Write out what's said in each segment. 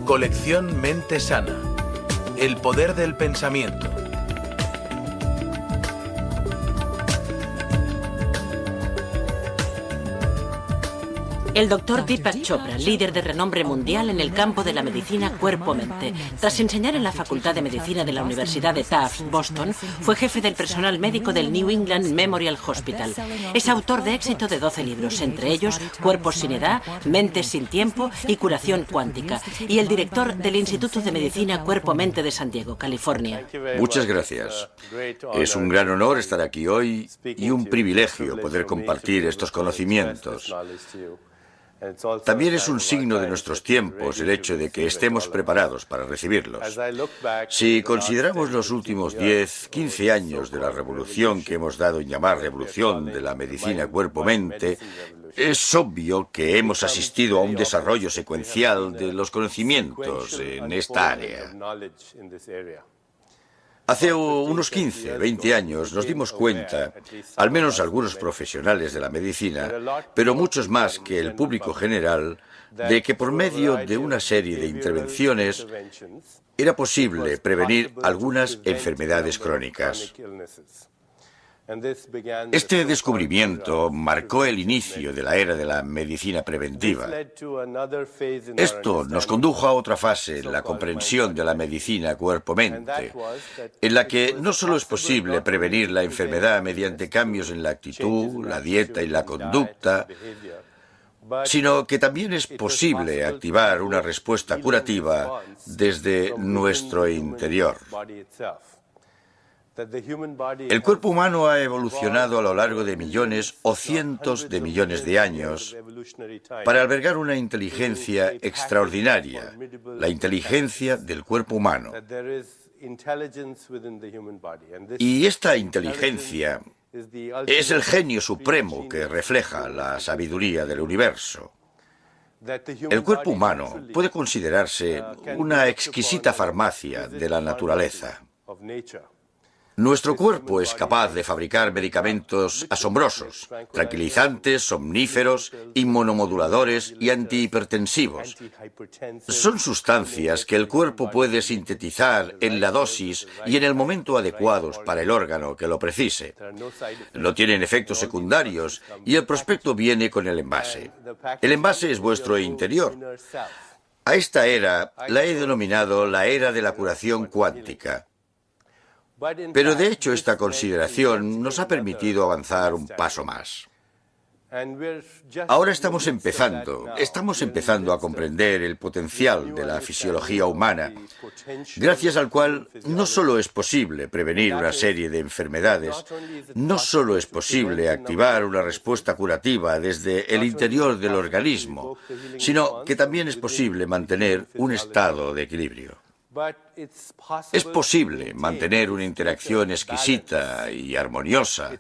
Colección Mente Sana. El poder del pensamiento. El doctor Deepak Chopra, líder de renombre mundial en el campo de la medicina cuerpo-mente. Tras enseñar en la Facultad de Medicina de la Universidad de Tufts, Boston, fue jefe del personal médico del New England Memorial Hospital. Es autor de éxito de 12 libros, entre ellos Cuerpos sin edad, Mentes sin tiempo y Curación cuántica. Y el director del Instituto de Medicina Cuerpo-Mente de San Diego, California. Muchas gracias. Es un gran honor estar aquí hoy y un privilegio poder compartir estos conocimientos. También es un signo de nuestros tiempos el hecho de que estemos preparados para recibirlos. Si consideramos los últimos 10, 15 años de la revolución que hemos dado en llamar revolución de la medicina cuerpo-mente, es obvio que hemos asistido a un desarrollo secuencial de los conocimientos en esta área. Hace unos 15, 20 años nos dimos cuenta, al menos algunos profesionales de la medicina, pero muchos más que el público general, de que por medio de una serie de intervenciones era posible prevenir algunas enfermedades crónicas. Este descubrimiento marcó el inicio de la era de la medicina preventiva. Esto nos condujo a otra fase en la comprensión de la medicina cuerpo-mente, en la que no solo es posible prevenir la enfermedad mediante cambios en la actitud, la dieta y la conducta, sino que también es posible activar una respuesta curativa desde nuestro interior. El cuerpo humano ha evolucionado a lo largo de millones o cientos de millones de años para albergar una inteligencia extraordinaria, la inteligencia del cuerpo humano. Y esta inteligencia es el genio supremo que refleja la sabiduría del universo. El cuerpo humano puede considerarse una exquisita farmacia de la naturaleza. Nuestro cuerpo es capaz de fabricar medicamentos asombrosos, tranquilizantes, somníferos, inmunomoduladores y antihipertensivos. Son sustancias que el cuerpo puede sintetizar en la dosis y en el momento adecuados para el órgano que lo precise. No tienen efectos secundarios y el prospecto viene con el envase. El envase es vuestro interior. A esta era la he denominado la era de la curación cuántica. Pero de hecho esta consideración nos ha permitido avanzar un paso más. Ahora estamos empezando a comprender el potencial de la fisiología humana, gracias al cual no solo es posible prevenir una serie de enfermedades, no solo es posible activar una respuesta curativa desde el interior del organismo, sino que también es posible mantener un estado de equilibrio. Es posible mantener una interacción exquisita y armoniosa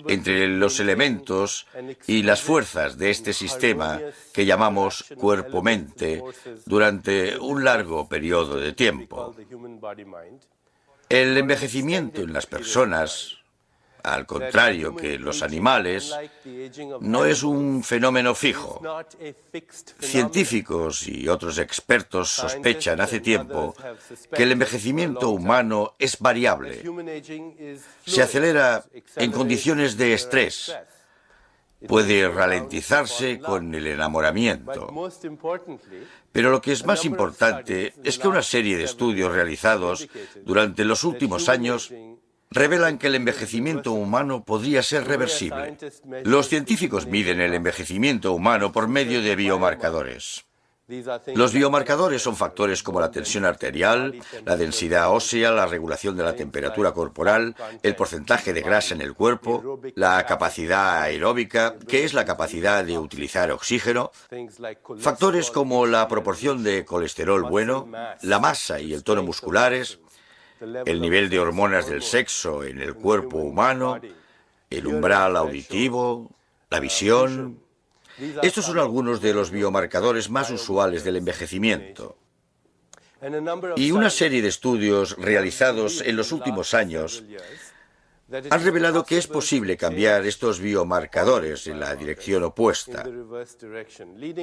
entre los elementos y las fuerzas de este sistema que llamamos cuerpo-mente durante un largo periodo de tiempo. El envejecimiento en las personas, al contrario que en los animales, no es un fenómeno fijo. Científicos y otros expertos sospechan hace tiempo que el envejecimiento humano es variable. Se acelera en condiciones de estrés. Puede ralentizarse con el enamoramiento. Pero lo que es más importante es que una serie de estudios realizados durante los últimos años revelan que el envejecimiento humano podría ser reversible. Los científicos miden el envejecimiento humano por medio de biomarcadores. Los biomarcadores son factores como la tensión arterial, la densidad ósea, la regulación de la temperatura corporal, el porcentaje de grasa en el cuerpo, la capacidad aeróbica, que es la capacidad de utilizar oxígeno, factores como la proporción de colesterol bueno, la masa y el tono musculares, el nivel de hormonas del sexo en el cuerpo humano, el umbral auditivo, la visión. Estos son algunos de los biomarcadores más usuales del envejecimiento. Y una serie de estudios realizados en los últimos años han revelado que es posible cambiar estos biomarcadores en la dirección opuesta,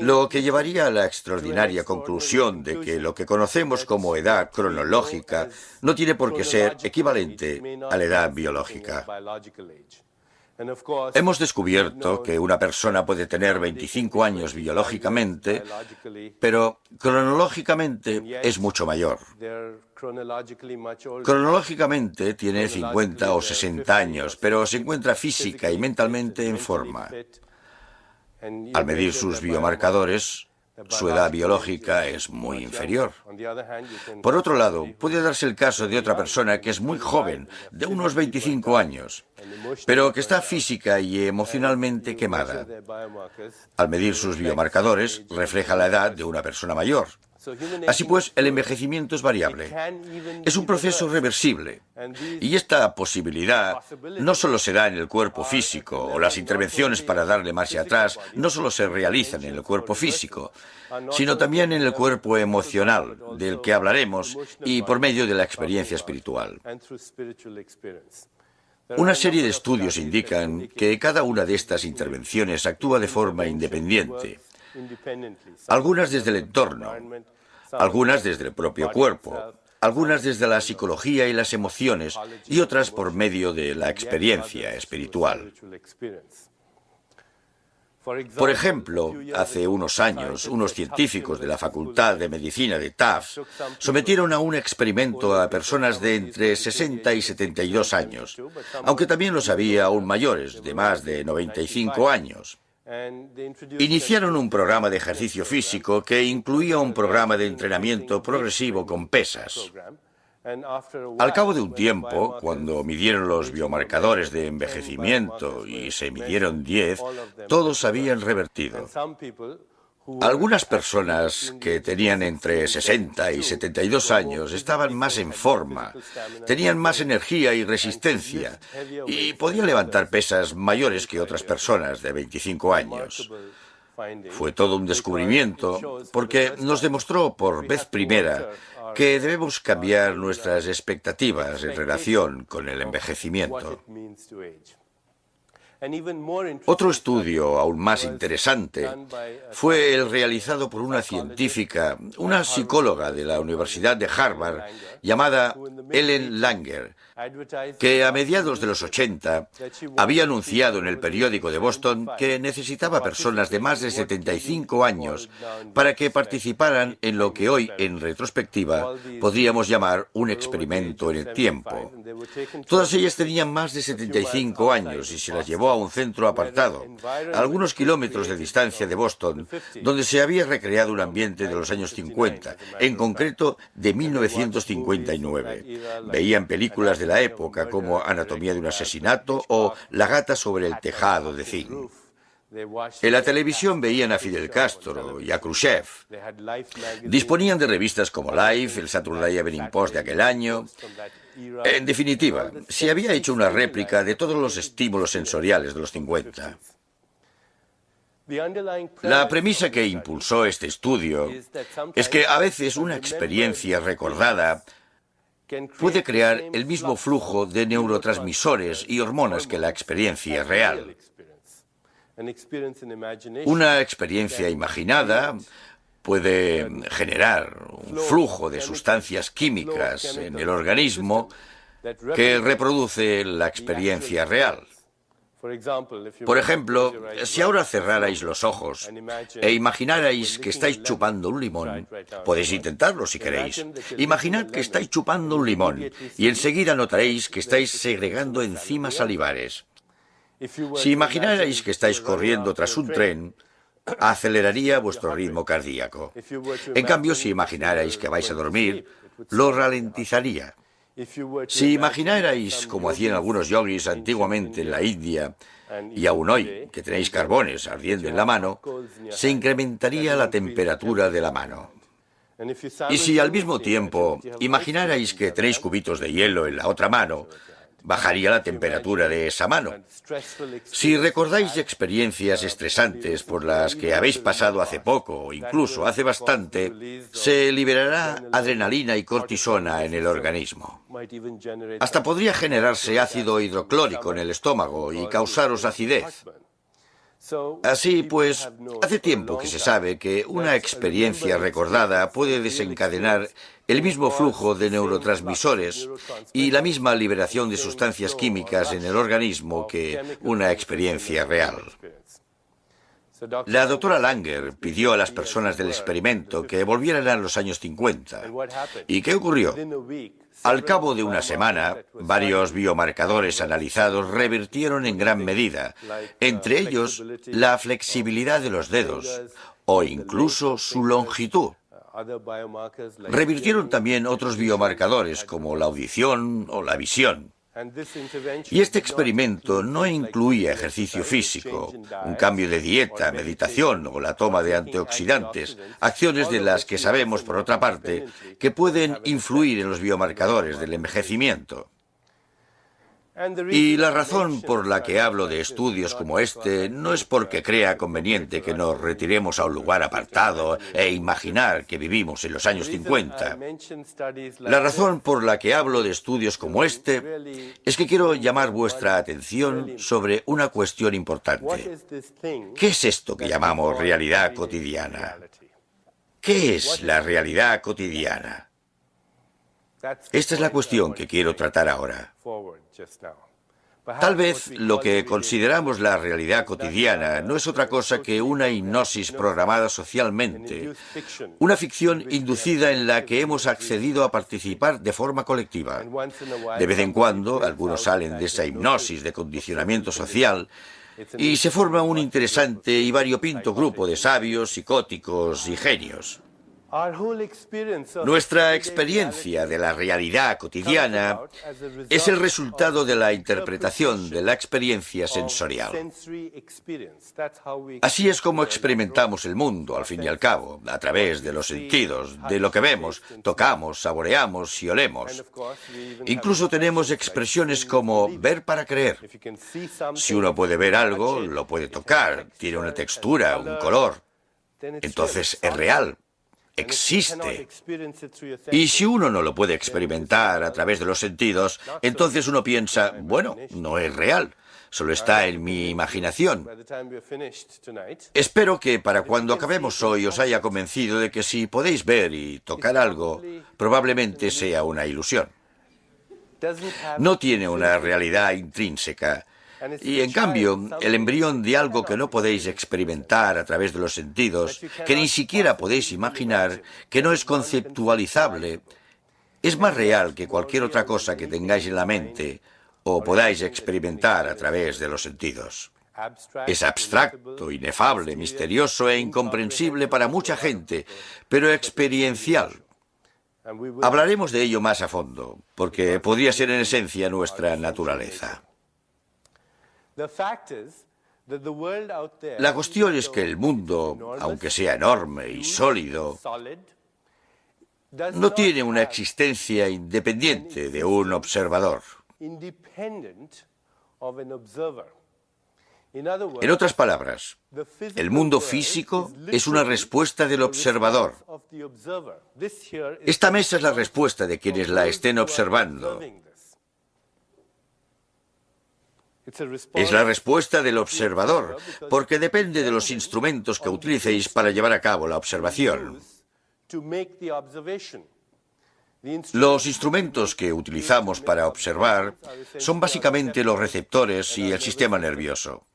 lo que llevaría a la extraordinaria conclusión de que lo que conocemos como edad cronológica no tiene por qué ser equivalente a la edad biológica. Hemos descubierto que una persona puede tener 25 años biológicamente, pero cronológicamente es mucho mayor. Cronológicamente tiene 50 o 60 años, pero se encuentra física y mentalmente en forma. Al medir sus biomarcadores, su edad biológica es muy inferior. Por otro lado, puede darse el caso de otra persona que es muy joven, de unos 25 años, pero que está física y emocionalmente quemada. Al medir sus biomarcadores, refleja la edad de una persona mayor. Así pues, el envejecimiento es variable. Es un proceso reversible. Y esta posibilidad no solo se da en el cuerpo físico, o las intervenciones para darle marcha atrás no solo se realizan en el cuerpo físico, sino también en el cuerpo emocional, del que hablaremos, y por medio de la experiencia espiritual. Una serie de estudios indican que cada una de estas intervenciones actúa de forma independiente. Algunas desde el entorno, algunas desde el propio cuerpo, algunas desde la psicología y las emociones y otras por medio de la experiencia espiritual. Por ejemplo, hace unos años, unos científicos de la Facultad de Medicina de Tufts sometieron a un experimento a personas de entre 60 y 72 años, aunque también los había aún mayores, de más de 95 años. Iniciaron un programa de ejercicio físico que incluía un programa de entrenamiento progresivo con pesas. Al cabo de un tiempo, cuando midieron los biomarcadores de envejecimiento y se midieron 10, todos habían revertido. Algunas personas que tenían entre 60 y 72 años estaban más en forma, tenían más energía y resistencia y podían levantar pesas mayores que otras personas de 25 años. Fue todo un descubrimiento porque nos demostró por vez primera que debemos cambiar nuestras expectativas en relación con el envejecimiento. Otro estudio aún más interesante fue el realizado por una científica, una psicóloga de la Universidad de Harvard, llamada Ellen Langer, que a mediados de los 80 había anunciado en el periódico de Boston que necesitaba personas de más de 75 años para que participaran en lo que hoy, en retrospectiva, podríamos llamar un experimento en el tiempo. Todas ellas tenían más de 75 años y se las llevó a un centro apartado, a algunos kilómetros de distancia de Boston, donde se había recreado un ambiente de los años 50, en concreto de 1959. Veían películas de la época como Anatomía de un asesinato o La gata sobre el tejado de zinc. En la televisión veían a Fidel Castro y a Khrushchev. Disponían de revistas como Life, el Saturday Evening Post de aquel año. En definitiva, se había hecho una réplica de todos los estímulos sensoriales de los 50. La premisa que impulsó este estudio es que a veces una experiencia recordada puede crear el mismo flujo de neurotransmisores y hormonas que la experiencia real. Una experiencia imaginada puede generar un flujo de sustancias químicas en el organismo que reproduce la experiencia real. Por ejemplo, si ahora cerrarais los ojos e imaginarais que estáis chupando un limón, podéis intentarlo si queréis. Imaginad que estáis chupando un limón y enseguida notaréis que estáis segregando enzimas salivares. Si imaginarais que estáis corriendo tras un tren, aceleraría vuestro ritmo cardíaco. En cambio, si imaginarais que vais a dormir, lo ralentizaría. Si imaginarais, como hacían algunos yogis antiguamente en la India, y aún hoy, que tenéis carbones ardiendo en la mano, se incrementaría la temperatura de la mano. Y si al mismo tiempo imaginarais que tenéis cubitos de hielo en la otra mano, bajaría la temperatura de esa mano. Si recordáis experiencias estresantes por las que habéis pasado hace poco o incluso hace bastante, se liberará adrenalina y cortisona en el organismo. Hasta podría generarse ácido hidroclórico en el estómago y causaros acidez. Así pues, hace tiempo que se sabe que una experiencia recordada puede desencadenar el mismo flujo de neurotransmisores y la misma liberación de sustancias químicas en el organismo que una experiencia real. La doctora Langer pidió a las personas del experimento que volvieran a los años 50. ¿Y qué ocurrió? Al cabo de una semana, varios biomarcadores analizados revirtieron en gran medida, entre ellos la flexibilidad de los dedos o incluso su longitud. Revirtieron también otros biomarcadores como la audición o la visión. Y este experimento no incluía ejercicio físico, un cambio de dieta, meditación o la toma de antioxidantes, acciones de las que sabemos, por otra parte, que pueden influir en los biomarcadores del envejecimiento. Y la razón por la que hablo de estudios como este no es porque crea conveniente que nos retiremos a un lugar apartado e imaginar que vivimos en los años 50. La razón por la que hablo de estudios como este es que quiero llamar vuestra atención sobre una cuestión importante. ¿Qué es esto que llamamos realidad cotidiana? ¿Qué es la realidad cotidiana? Esta es la cuestión que quiero tratar ahora. Tal vez lo que consideramos la realidad cotidiana no es otra cosa que una hipnosis programada socialmente, una ficción inducida en la que hemos accedido a participar de forma colectiva. De vez en cuando, algunos salen de esa hipnosis de condicionamiento social y se forma un interesante y variopinto grupo de sabios, psicóticos y genios. Nuestra experiencia de la realidad cotidiana es el resultado de la interpretación de la experiencia sensorial. Así es como experimentamos el mundo, al fin y al cabo, a través de los sentidos, de lo que vemos, tocamos, saboreamos y olemos. Incluso tenemos expresiones como ver para creer. Si uno puede ver algo, lo puede tocar, tiene una textura, un color. Entonces es real. Existe. Y si uno no lo puede experimentar a través de los sentidos, entonces uno piensa, bueno, no es real, solo está en mi imaginación. Espero que para cuando acabemos hoy os haya convencido de que si podéis ver y tocar algo, probablemente sea una ilusión. No tiene una realidad intrínseca. Y en cambio, el embrión de algo que no podéis experimentar a través de los sentidos, que ni siquiera podéis imaginar, que no es conceptualizable, es más real que cualquier otra cosa que tengáis en la mente o podáis experimentar a través de los sentidos. Es abstracto, inefable, misterioso e incomprensible para mucha gente, pero experiencial. Hablaremos de ello más a fondo, porque podría ser en esencia nuestra naturaleza. La cuestión es que el mundo, aunque sea enorme y sólido, no tiene una existencia independiente de un observador. En otras palabras, el mundo físico es una respuesta del observador. Esta mesa es la respuesta de quienes la estén observando. Es la respuesta del observador, porque depende de los instrumentos que utilicéis para llevar a cabo la observación. Los instrumentos que utilizamos para observar son básicamente los receptores y el sistema nervioso.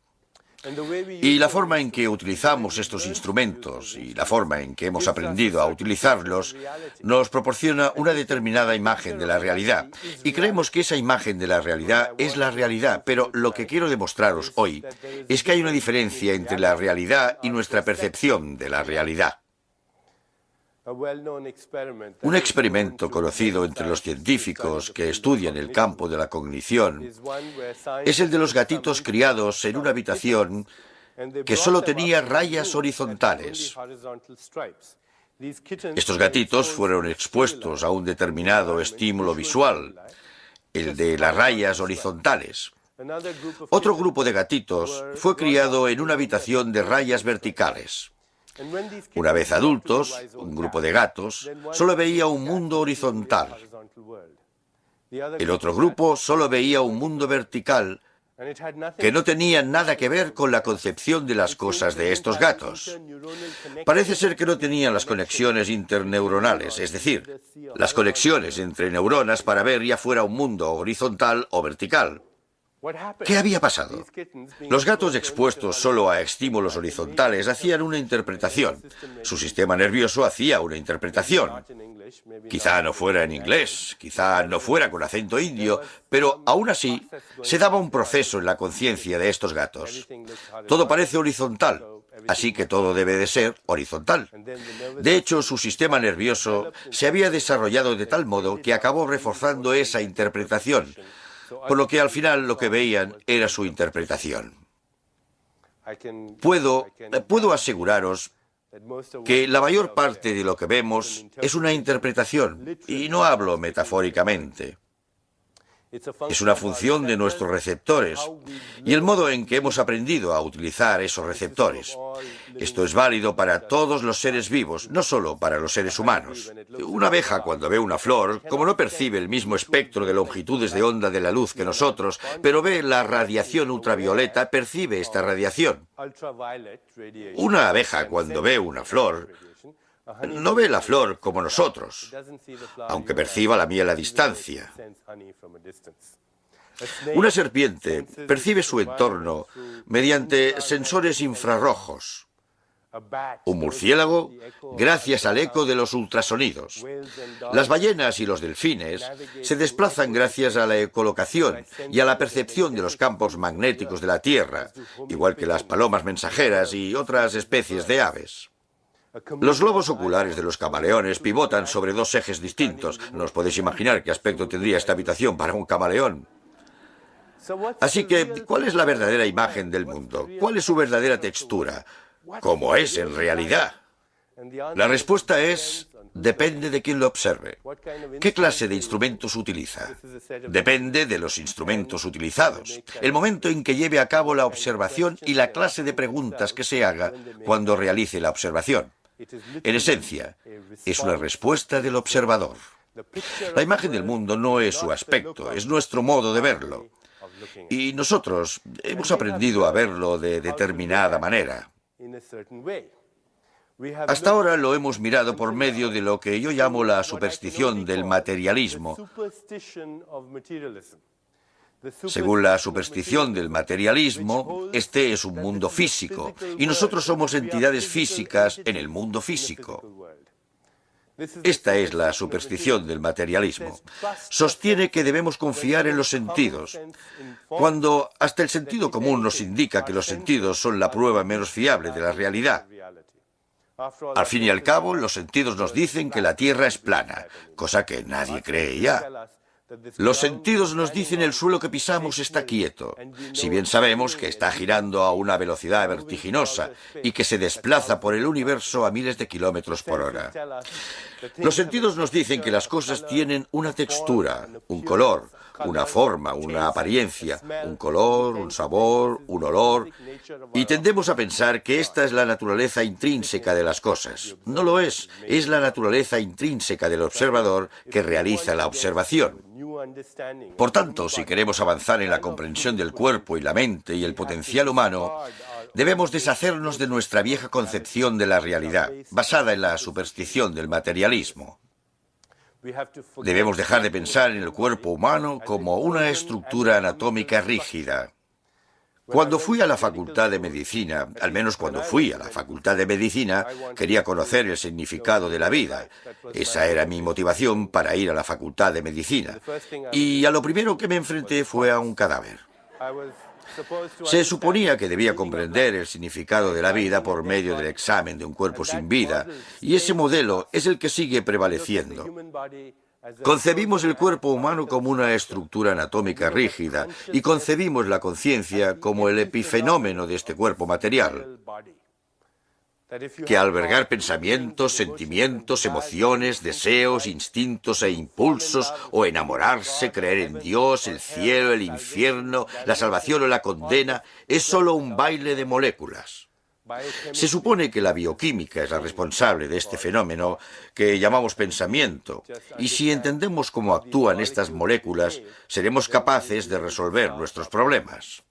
Y la forma en que utilizamos estos instrumentos y la forma en que hemos aprendido a utilizarlos nos proporciona una determinada imagen de la realidad. Y creemos que esa imagen de la realidad es la realidad, pero lo que quiero demostraros hoy es que hay una diferencia entre la realidad y nuestra percepción de la realidad. Un experimento conocido entre los científicos que estudian el campo de la cognición es el de los gatitos criados en una habitación que solo tenía rayas horizontales. Estos gatitos fueron expuestos a un determinado estímulo visual. el de las rayas horizontales. Otro grupo de gatitos fue criado en una habitación de rayas verticales. Una vez adultos, un grupo de gatos solo veía un mundo horizontal. El otro grupo solo veía un mundo vertical que no tenía nada que ver con la concepción de las cosas de estos gatos. Parece ser que no tenían las conexiones interneuronales, es decir, las conexiones entre neuronas para ver ya fuera un mundo horizontal o vertical. ¿Qué había pasado? Los gatos expuestos solo a estímulos horizontales hacían una interpretación. Su sistema nervioso hacía una interpretación. Quizá no fuera en inglés, quizá no fuera con acento indio, pero aún así se daba un proceso en la conciencia de estos gatos. Todo parece horizontal, así que todo debe de ser horizontal. De hecho, su sistema nervioso se había desarrollado de tal modo que acabó reforzando esa interpretación, por lo que al final lo que veían era su interpretación. Puedo aseguraros que la mayor parte de lo que vemos es una interpretación, y no hablo metafóricamente. Es una función de nuestros receptores y el modo en que hemos aprendido a utilizar esos receptores. Esto es válido para todos los seres vivos, no solo para los seres humanos. Una abeja, cuando ve una flor, como no percibe el mismo espectro de longitudes de onda de la luz que nosotros, pero ve la radiación ultravioleta, percibe esta radiación. Una abeja, cuando ve una flor, no ve la flor como nosotros, aunque perciba la miel a distancia. Una serpiente percibe su entorno mediante sensores infrarrojos. Un murciélago, gracias al eco de los ultrasonidos. Las ballenas y los delfines se desplazan gracias a la ecolocación y a la percepción de los campos magnéticos de la Tierra, igual que las palomas mensajeras y otras especies de aves. Los globos oculares de los camaleones pivotan sobre dos ejes distintos. No os podéis imaginar qué aspecto tendría esta habitación para un camaleón. Así que, ¿cuál es la verdadera imagen del mundo? ¿Cuál es su verdadera textura? ¿Cómo es en realidad? La respuesta es: depende de quién lo observe. ¿Qué clase de instrumentos utiliza? Depende de los instrumentos utilizados, el momento en que lleve a cabo la observación y la clase de preguntas que se haga cuando realice la observación. En esencia, es una respuesta del observador. La imagen del mundo no es su aspecto, es nuestro modo de verlo. Y nosotros hemos aprendido a verlo de determinada manera. Hasta ahora lo hemos mirado por medio de lo que yo llamo la superstición del materialismo. Según la superstición del materialismo, este es un mundo físico, y nosotros somos entidades físicas en el mundo físico. Esta es la superstición del materialismo. Sostiene que debemos confiar en los sentidos, cuando hasta el sentido común nos indica que los sentidos son la prueba menos fiable de la realidad. Al fin y al cabo, los sentidos nos dicen que la Tierra es plana, cosa que nadie cree ya. Los sentidos nos dicen el suelo que pisamos está quieto, si bien sabemos que está girando a una velocidad vertiginosa y que se desplaza por el universo a miles de kilómetros por hora. Los sentidos nos dicen que las cosas tienen una textura, un color, una forma, una apariencia, un color, un sabor, un olor, y tendemos a pensar que esta es la naturaleza intrínseca de las cosas. No lo es la naturaleza intrínseca del observador que realiza la observación. Por tanto, si queremos avanzar en la comprensión del cuerpo y la mente y el potencial humano, debemos deshacernos de nuestra vieja concepción de la realidad, basada en la superstición del materialismo. Debemos dejar de pensar en el cuerpo humano como una estructura anatómica rígida. Cuando fui a la Facultad de Medicina, al menos cuando fui a la Facultad de Medicina, quería conocer el significado de la vida. Esa era mi motivación para ir a la Facultad de Medicina. Y a lo primero que me enfrenté fue a un cadáver. Se suponía que debía comprender el significado de la vida por medio del examen de un cuerpo sin vida, y ese modelo es el que sigue prevaleciendo. Concebimos el cuerpo humano como una estructura anatómica rígida y concebimos la conciencia como el epifenómeno de este cuerpo material. que albergar pensamientos, sentimientos, emociones, deseos, instintos e impulsos, o enamorarse, creer en Dios, el cielo, el infierno, la salvación o la condena, es solo un baile de moléculas. Se supone que la bioquímica es la responsable de este fenómeno que llamamos pensamiento, y si entendemos cómo actúan estas moléculas, seremos capaces de resolver nuestros problemas.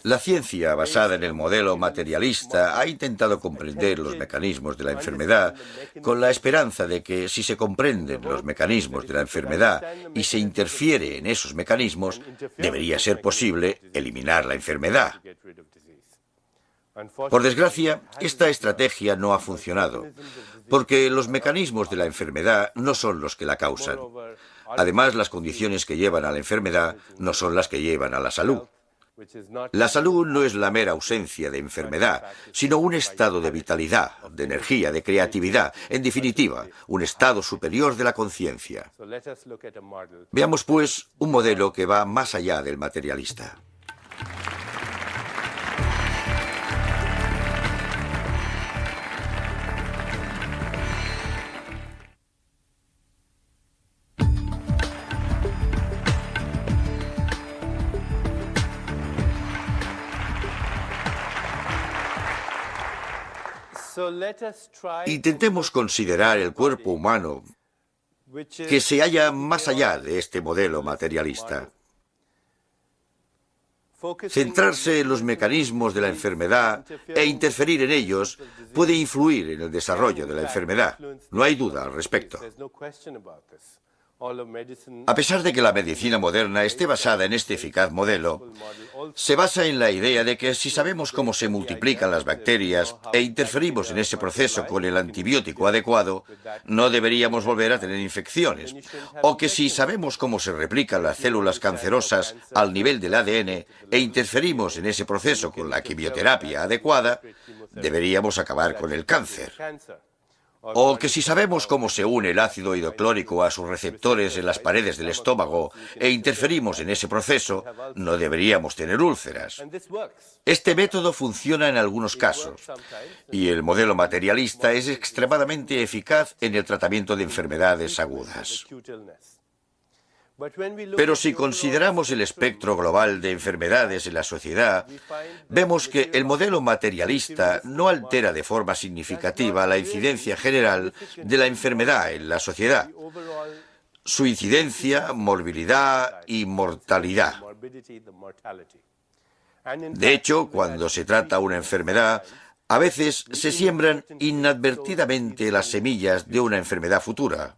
La ciencia, basada en el modelo materialista, ha intentado comprender los mecanismos de la enfermedad con la esperanza de que, si se comprenden los mecanismos de la enfermedad y se interfiere en esos mecanismos, debería ser posible eliminar la enfermedad. Por desgracia, esta estrategia no ha funcionado, porque los mecanismos de la enfermedad no son los que la causan. Además, las condiciones que llevan a la enfermedad no son las que llevan a la salud. La salud no es la mera ausencia de enfermedad, sino un estado de vitalidad, de energía, de creatividad, en definitiva, un estado superior de la conciencia. Veamos, pues, un modelo que va más allá del materialista. Intentemos considerar el cuerpo humano que se halla más allá de este modelo materialista. Centrarse en los mecanismos de la enfermedad e interferir en ellos puede influir en el desarrollo de la enfermedad. No hay duda al respecto. A pesar de que la medicina moderna esté basada en este eficaz modelo, se basa en la idea de que si sabemos cómo se multiplican las bacterias e interferimos en ese proceso con el antibiótico adecuado, no deberíamos volver a tener infecciones. O que si sabemos cómo se replican las células cancerosas al nivel del ADN e interferimos en ese proceso con la quimioterapia adecuada, deberíamos acabar con el cáncer. O que si sabemos cómo se une el ácido hidroclórico a sus receptores en las paredes del estómago e interferimos en ese proceso, no deberíamos tener úlceras. Este método funciona en algunos casos, y el modelo materialista es extremadamente eficaz en el tratamiento de enfermedades agudas. Pero si consideramos el espectro global de enfermedades en la sociedad, vemos que el modelo materialista no altera de forma significativa la incidencia general de la enfermedad en la sociedad, su incidencia, morbilidad y mortalidad. De hecho, cuando se trata una enfermedad, a veces se siembran inadvertidamente las semillas de una enfermedad futura.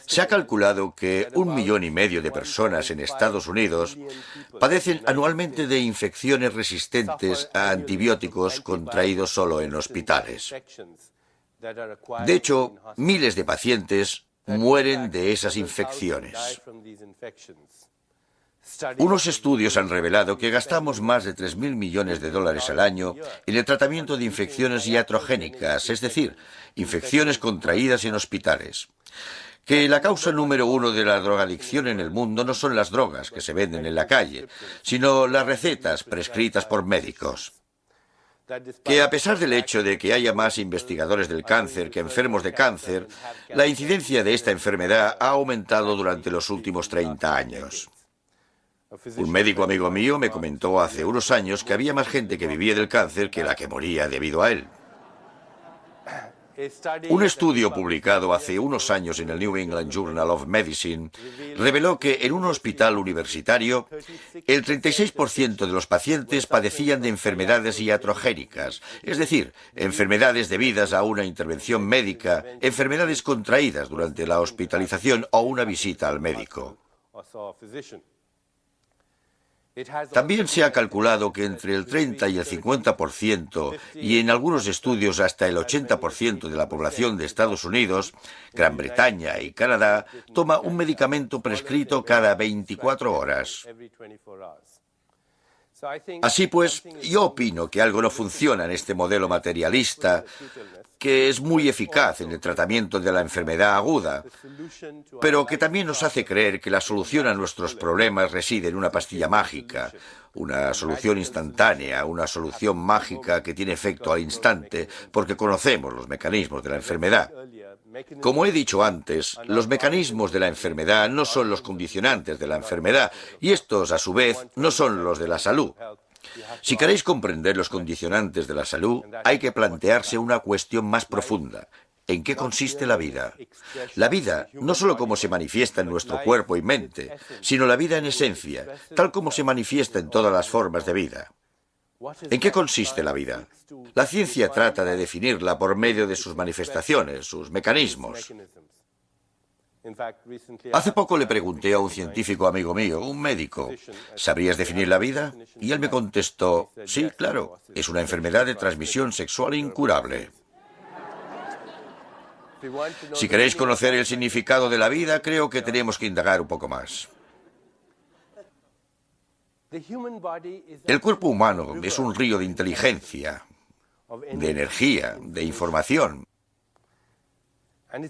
Se ha calculado que 1,5 millones de personas en Estados Unidos padecen anualmente de infecciones resistentes a antibióticos contraídos solo en hospitales. De hecho, miles de pacientes mueren de esas infecciones. Unos estudios han revelado que gastamos más de 3.000 millones de dólares al año en el tratamiento de infecciones iatrogénicas, es decir, infecciones contraídas en hospitales. Que la causa número 1 de la drogadicción en el mundo no son las drogas que se venden en la calle, sino las recetas prescritas por médicos. Que a pesar del hecho de que haya más investigadores del cáncer que enfermos de cáncer, la incidencia de esta enfermedad ha aumentado durante los últimos 30 años. Un médico amigo mío me comentó hace unos años que había más gente que vivía del cáncer que la que moría debido a él. Un estudio publicado hace unos años en el New England Journal of Medicine reveló que en un hospital universitario el 36% de los pacientes padecían de enfermedades iatrogénicas, es decir, enfermedades debidas a una intervención médica, enfermedades contraídas durante la hospitalización o una visita al médico. También se ha calculado que entre el 30 y el 50%, y en algunos estudios hasta el 80% de la población de Estados Unidos, Gran Bretaña y Canadá, toma un medicamento prescrito cada 24 horas. Así pues, yo opino que algo no funciona en este modelo materialista, que es muy eficaz en el tratamiento de la enfermedad aguda, pero que también nos hace creer que la solución a nuestros problemas reside en una pastilla mágica, una solución instantánea, una solución mágica que tiene efecto al instante, porque conocemos los mecanismos de la enfermedad. Como he dicho antes, los mecanismos de la enfermedad no son los condicionantes de la enfermedad, y estos, a su vez, no son los de la salud. Si queréis comprender los condicionantes de la salud, hay que plantearse una cuestión más profunda. ¿En qué consiste la vida? La vida, no solo como se manifiesta en nuestro cuerpo y mente, sino la vida en esencia, tal como se manifiesta en todas las formas de vida. ¿En qué consiste la vida? La ciencia trata de definirla por medio de sus manifestaciones, sus mecanismos. Hace poco le pregunté a un científico amigo mío, un médico, ¿sabrías definir la vida? Y él me contestó, sí, claro, es una enfermedad de transmisión sexual incurable. Si queréis conocer el significado de la vida, creo que tenemos que indagar un poco más. El cuerpo humano es un río de inteligencia, de energía, de información.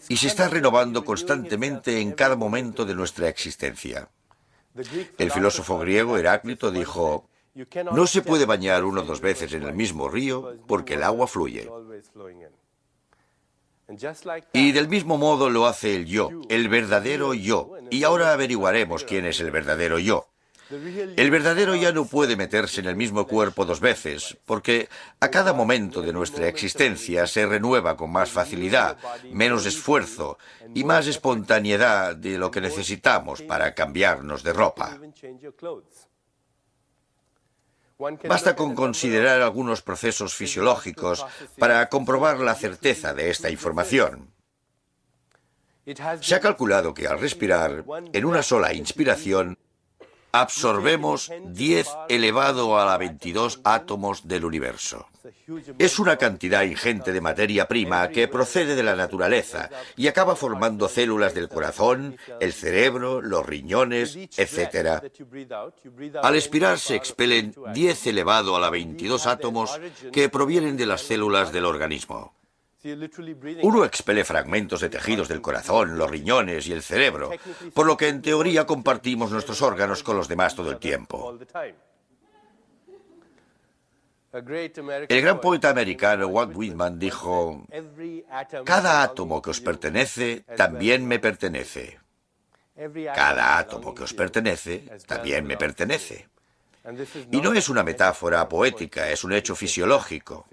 Y se está renovando constantemente en cada momento de nuestra existencia. El filósofo griego Heráclito dijo, no se puede bañar uno 2 veces en el mismo río porque el agua fluye. Y del mismo modo lo hace el yo, el verdadero yo. Y ahora averiguaremos quién es el verdadero yo. El verdadero ya no puede meterse en el mismo cuerpo 2 veces, porque a cada momento de nuestra existencia se renueva con más facilidad, menos esfuerzo y más espontaneidad de lo que necesitamos para cambiarnos de ropa. Basta con considerar algunos procesos fisiológicos para comprobar la certeza de esta información. Se ha calculado que al respirar, en una sola inspiración, absorbemos 10 elevado a la 22 átomos del universo. Es una cantidad ingente de materia prima que procede de la naturaleza y acaba formando células del corazón, el cerebro, los riñones, etc. Al expirar se expelen 10 elevado a la 22 átomos que provienen de las células del organismo. Uno expele fragmentos de tejidos del corazón, los riñones y el cerebro, por lo que en teoría compartimos nuestros órganos con los demás todo el tiempo. El gran poeta americano Walt Whitman dijo, cada átomo que os pertenece también me pertenece. Cada átomo que os pertenece también me pertenece. Y no es una metáfora poética, es un hecho fisiológico.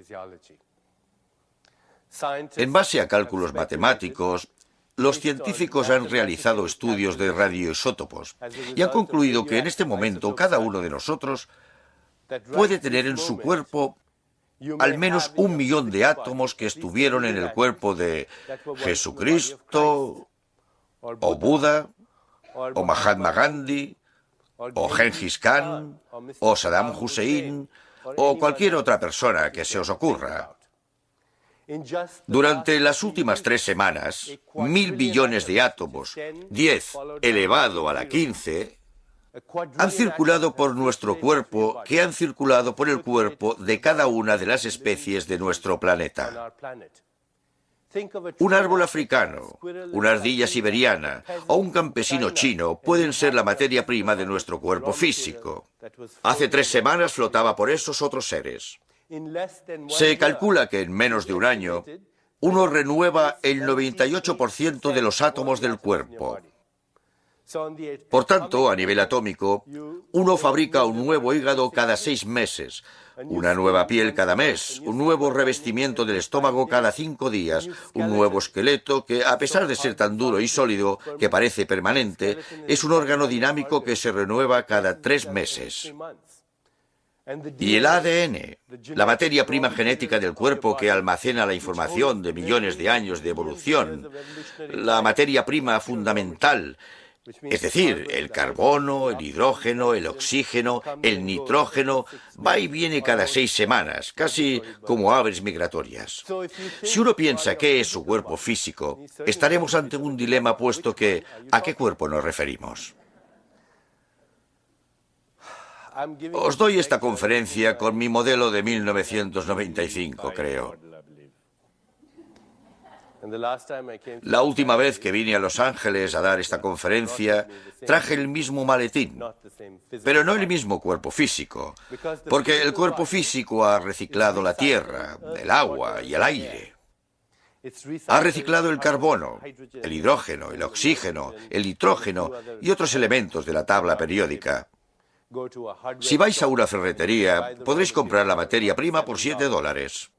En base a cálculos matemáticos, los científicos han realizado estudios de radioisótopos y han concluido que en este momento cada uno de nosotros puede tener en su cuerpo al menos 1 millón de átomos que estuvieron en el cuerpo de Jesucristo, o Buda, o Mahatma Gandhi, o Gengis Khan, o Saddam Hussein, o cualquier otra persona que se os ocurra. Durante las últimas 3 semanas, 1.000 billones de átomos, 10 elevado a la 15, han circulado por nuestro cuerpo, que han circulado por el cuerpo de cada una de las especies de nuestro planeta. Un árbol africano, una ardilla siberiana o un campesino chino pueden ser la materia prima de nuestro cuerpo físico. Hace 3 semanas flotaba por esos otros seres. Se calcula que en menos de un año, uno renueva el 98% de los átomos del cuerpo. Por tanto, a nivel atómico, uno fabrica un nuevo hígado cada 6 meses, una nueva piel cada mes, un nuevo revestimiento del estómago cada 5 días, un nuevo esqueleto que, a pesar de ser tan duro y sólido que parece permanente, es un órgano dinámico que se renueva cada 3 meses. Y el ADN, la materia prima genética del cuerpo que almacena la información de millones de años de evolución, la materia prima fundamental, es decir, el carbono, el hidrógeno, el oxígeno, el nitrógeno, va y viene cada 6 semanas, casi como aves migratorias. Si uno piensa qué es su cuerpo físico, estaremos ante un dilema puesto que ¿a qué cuerpo nos referimos? Os doy esta conferencia con mi modelo de 1995, creo. La última vez que vine a Los Ángeles a dar esta conferencia, traje el mismo maletín, pero no el mismo cuerpo físico, porque el cuerpo físico ha reciclado la tierra, el agua y el aire. Ha reciclado el carbono, el hidrógeno, el oxígeno, el nitrógeno y otros elementos de la tabla periódica. Si vais a una ferretería, podréis comprar la materia prima por $7.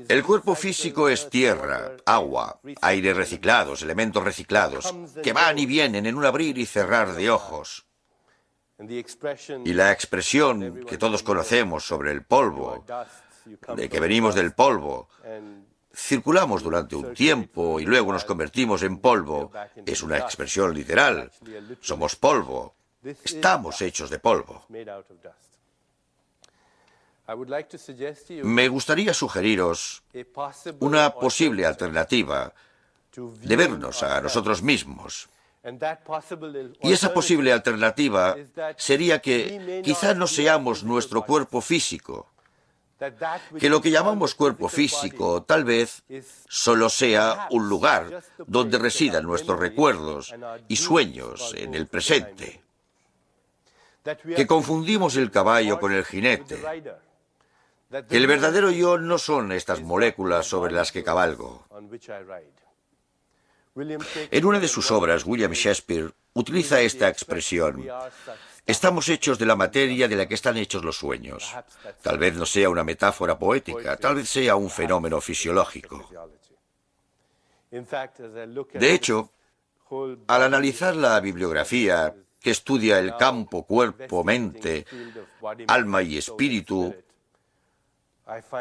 El cuerpo físico es tierra, agua, aire reciclados, elementos reciclados, que van y vienen en un abrir y cerrar de ojos. Y la expresión que todos conocemos sobre el polvo, de que venimos del polvo, circulamos durante un tiempo y luego nos convertimos en polvo, es una expresión literal. Somos polvo. Estamos hechos de polvo. Me gustaría sugeriros una posible alternativa de vernos a nosotros mismos. Y esa posible alternativa sería que quizá no seamos nuestro cuerpo físico, que lo que llamamos cuerpo físico tal vez solo sea un lugar donde residan nuestros recuerdos y sueños en el presente, que confundimos el caballo con el jinete, que el verdadero yo no son estas moléculas sobre las que cabalgo. En una de sus obras, William Shakespeare utiliza esta expresión: estamos hechos de la materia de la que están hechos los sueños. Tal vez no sea una metáfora poética, tal vez sea un fenómeno fisiológico. De hecho, al analizar la bibliografía que estudia el campo cuerpo-mente, alma y espíritu,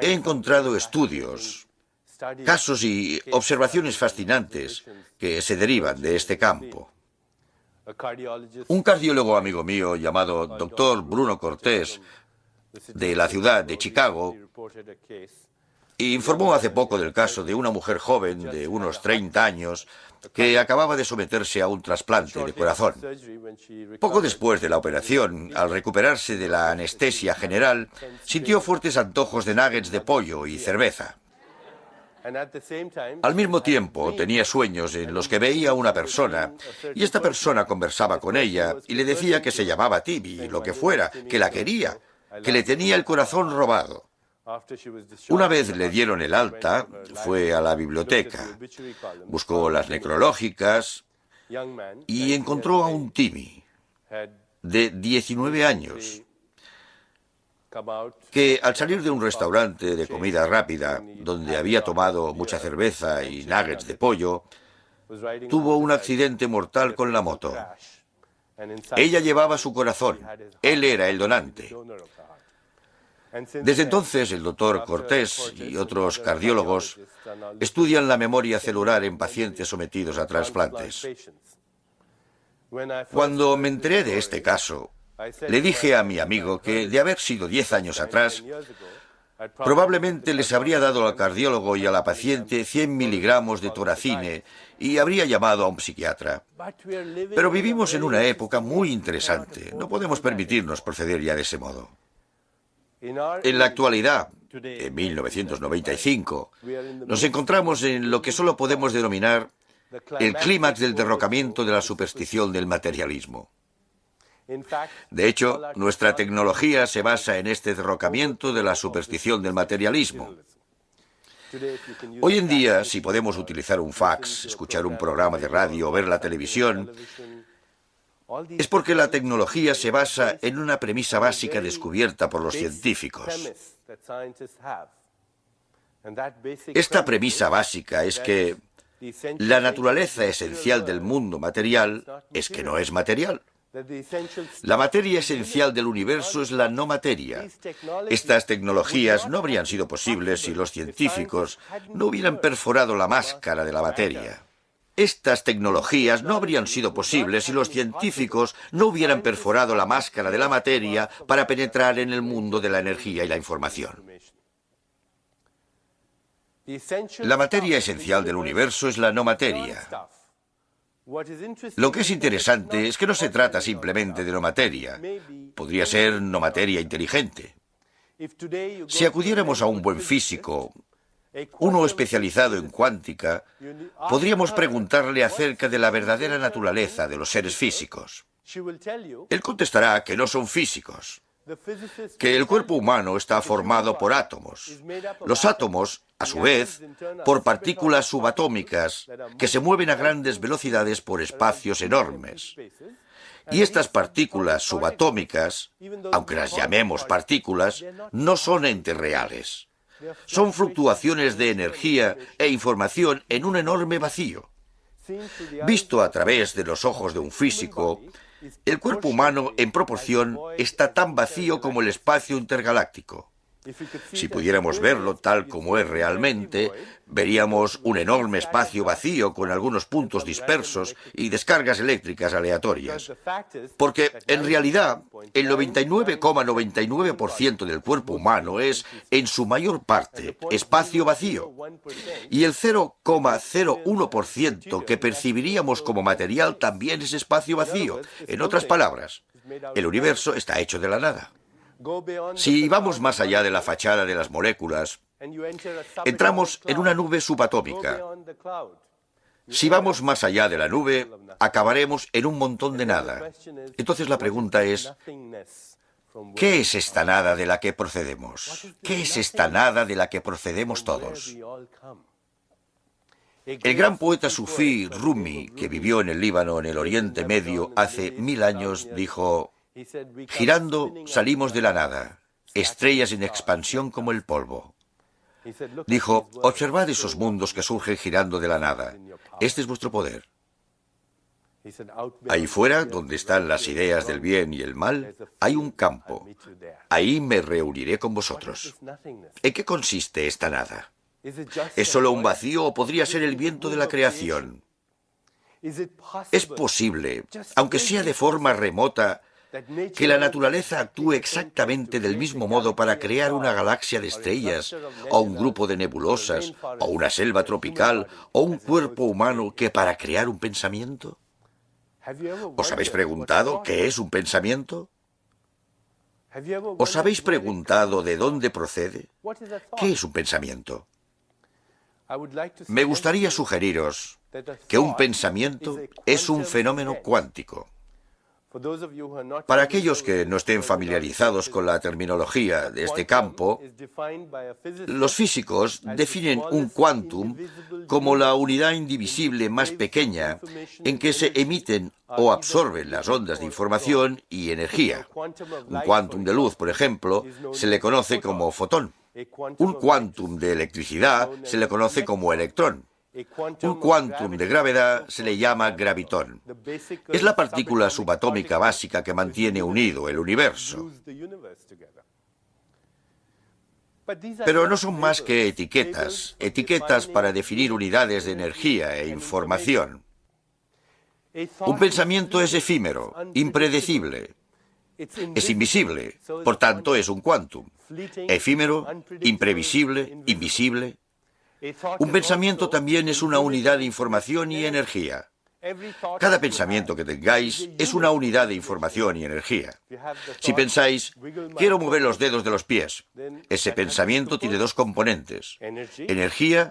he encontrado estudios, casos y observaciones fascinantes que se derivan de este campo. Un cardiólogo amigo mío llamado Dr. Bruno Cortés, de la ciudad de Chicago, informó hace poco del caso de una mujer joven de unos 30 años que acababa de someterse a un trasplante de corazón. Poco después de la operación, al recuperarse de la anestesia general, sintió fuertes antojos de nuggets de pollo y cerveza. Al mismo tiempo, tenía sueños en los que veía a una persona, y esta persona conversaba con ella y le decía que se llamaba Tibi, lo que fuera, que la quería, que le tenía el corazón robado. Una vez le dieron el alta, fue a la biblioteca, buscó las necrológicas y encontró a un Timmy de 19 años que al salir de un restaurante de comida rápida, donde había tomado mucha cerveza y nuggets de pollo, tuvo un accidente mortal con la moto. Ella llevaba su corazón, él era el donante. Desde entonces, el doctor Cortés y otros cardiólogos estudian la memoria celular en pacientes sometidos a trasplantes. Cuando me enteré de este caso, le dije a mi amigo que, de haber sido 10 años atrás, probablemente les habría dado al cardiólogo y a la paciente 100 miligramos de toracine y habría llamado a un psiquiatra. Pero vivimos en una época muy interesante. No podemos permitirnos proceder ya de ese modo. En la actualidad, en 1995, nos encontramos en lo que solo podemos denominar el clímax del derrocamiento de la superstición del materialismo. De hecho, nuestra tecnología se basa en este derrocamiento de la superstición del materialismo. Hoy en día, si podemos utilizar un fax, escuchar un programa de radio o ver la televisión, es porque la tecnología se basa en una premisa básica descubierta por los científicos. Esta premisa básica es que la naturaleza esencial del mundo material es que no es material. La materia esencial del universo es la no materia. Estas tecnologías no habrían sido posibles si los científicos no hubieran perforado la máscara de la materia. Estas tecnologías no habrían sido posibles si los científicos no hubieran perforado la máscara de la materia para penetrar en el mundo de la energía y la información. La materia esencial del universo es la no materia. Lo que es interesante es que no se trata simplemente de no materia. Podría ser no materia inteligente. Si acudiéramos a un buen físico uno especializado en cuántica, podríamos preguntarle acerca de la verdadera naturaleza de los seres físicos. Él contestará que no son físicos, que el cuerpo humano está formado por átomos. Los átomos, a su vez, por partículas subatómicas que se mueven a grandes velocidades por espacios enormes. Y estas partículas subatómicas, aunque las llamemos partículas, no son entes reales. Son fluctuaciones de energía e información en un enorme vacío. Visto a través de los ojos de un físico, el cuerpo humano, en proporción, está tan vacío como el espacio intergaláctico. Si pudiéramos verlo tal como es realmente, veríamos un enorme espacio vacío con algunos puntos dispersos y descargas eléctricas aleatorias. Porque, en realidad, el 99,99% del cuerpo humano es, en su mayor parte, espacio vacío. Y el 0,01% que percibiríamos como material también es espacio vacío. En otras palabras, el universo está hecho de la nada. Si vamos más allá de la fachada de las moléculas, entramos en una nube subatómica. Si vamos más allá de la nube, acabaremos en un montón de nada. Entonces la pregunta es, ¿qué es esta nada de la que procedemos? ¿Qué es esta nada de la que procedemos todos? El gran poeta sufí Rumi, que vivió en el Líbano, en el Oriente Medio, hace 1000 años, dijo: girando salimos de la nada, estrellas en expansión como el polvo. Dijo, observad esos mundos que surgen girando de la nada. Este es vuestro poder. Ahí fuera, donde están las ideas del bien y el mal, hay un campo. Ahí me reuniré con vosotros. ¿En qué consiste esta nada? ¿Es solo un vacío o podría ser el viento de la creación? Es posible, aunque sea de forma remota, que la naturaleza actúe exactamente del mismo modo para crear una galaxia de estrellas, o un grupo de nebulosas, o una selva tropical, o un cuerpo humano que para crear un pensamiento. ¿Os habéis preguntado qué es un pensamiento? ¿Os habéis preguntado de dónde procede? ¿Qué es un pensamiento? Me gustaría sugeriros que un pensamiento es un fenómeno cuántico. Para aquellos que no estén familiarizados con la terminología de este campo, los físicos definen un quantum como la unidad indivisible más pequeña en que se emiten o absorben las ondas de información y energía. Un quantum de luz, por ejemplo, se le conoce como fotón. Un quantum de electricidad se le conoce como electrón. Un quantum de gravedad se le llama gravitón. Es la partícula subatómica básica que mantiene unido el universo. Pero no son más que etiquetas para definir unidades de energía e información. Un pensamiento es efímero, impredecible. Es invisible, por tanto es un quantum. Efímero, imprevisible, invisible. Un pensamiento también es una unidad de información y energía. Cada pensamiento que tengáis es una unidad de información y energía. Si pensáis, quiero mover los dedos de los pies, ese pensamiento tiene dos componentes. Energía,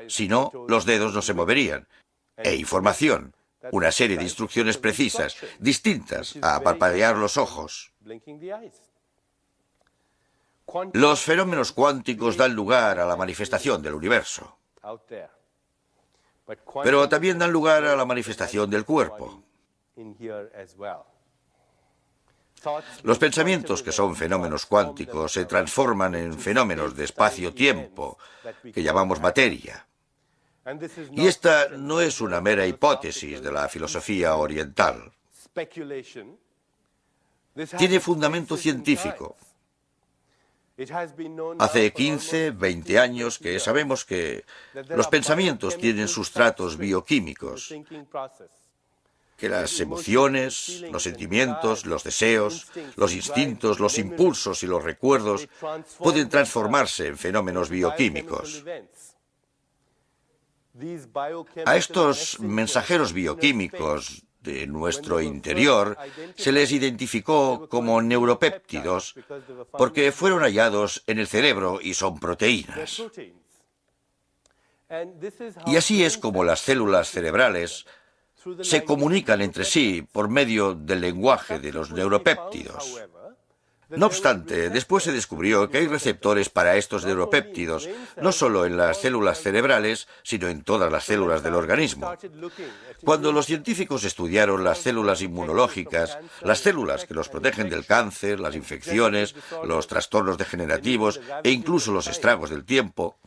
si no, los dedos no se moverían. E información, una serie de instrucciones precisas, distintas a parpadear los ojos. Los fenómenos cuánticos dan lugar a la manifestación del universo, pero también dan lugar a la manifestación del cuerpo. Los pensamientos que son fenómenos cuánticos se transforman en fenómenos de espacio-tiempo, que llamamos materia. Y esta no es una mera hipótesis de la filosofía oriental. Tiene fundamento científico. Hace 15, 20 años que sabemos que los pensamientos tienen sustratos bioquímicos, que las emociones, los sentimientos, los deseos, los instintos, los impulsos y los recuerdos pueden transformarse en fenómenos bioquímicos. A estos mensajeros bioquímicos de nuestro interior se les identificó como neuropéptidos porque fueron hallados en el cerebro y son proteínas. Y así es como las células cerebrales se comunican entre sí por medio del lenguaje de los neuropéptidos. No obstante, después se descubrió que hay receptores para estos neuropéptidos, no solo en las células cerebrales, sino en todas las células del organismo. Cuando los científicos estudiaron las células inmunológicas, las células que nos protegen del cáncer, las infecciones, los trastornos degenerativos e incluso los estragos del tiempo,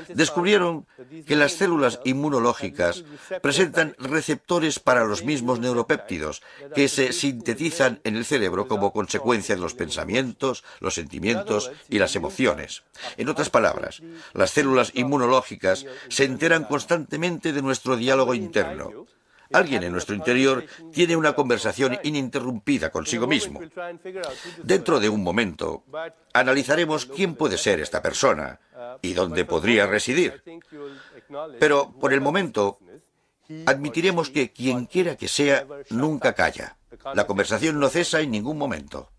descubrieron que las células inmunológicas presentan receptores para los mismos neuropéptidos que se sintetizan en el cerebro como consecuencia de los pensamientos, los sentimientos y las emociones. En otras palabras, las células inmunológicas se enteran constantemente de nuestro diálogo interno. Alguien en nuestro interior tiene una conversación ininterrumpida consigo mismo. Dentro de un momento, analizaremos quién puede ser esta persona y dónde podría residir. Pero, por el momento, admitiremos que quien quiera que sea nunca calla. La conversación no cesa en ningún momento.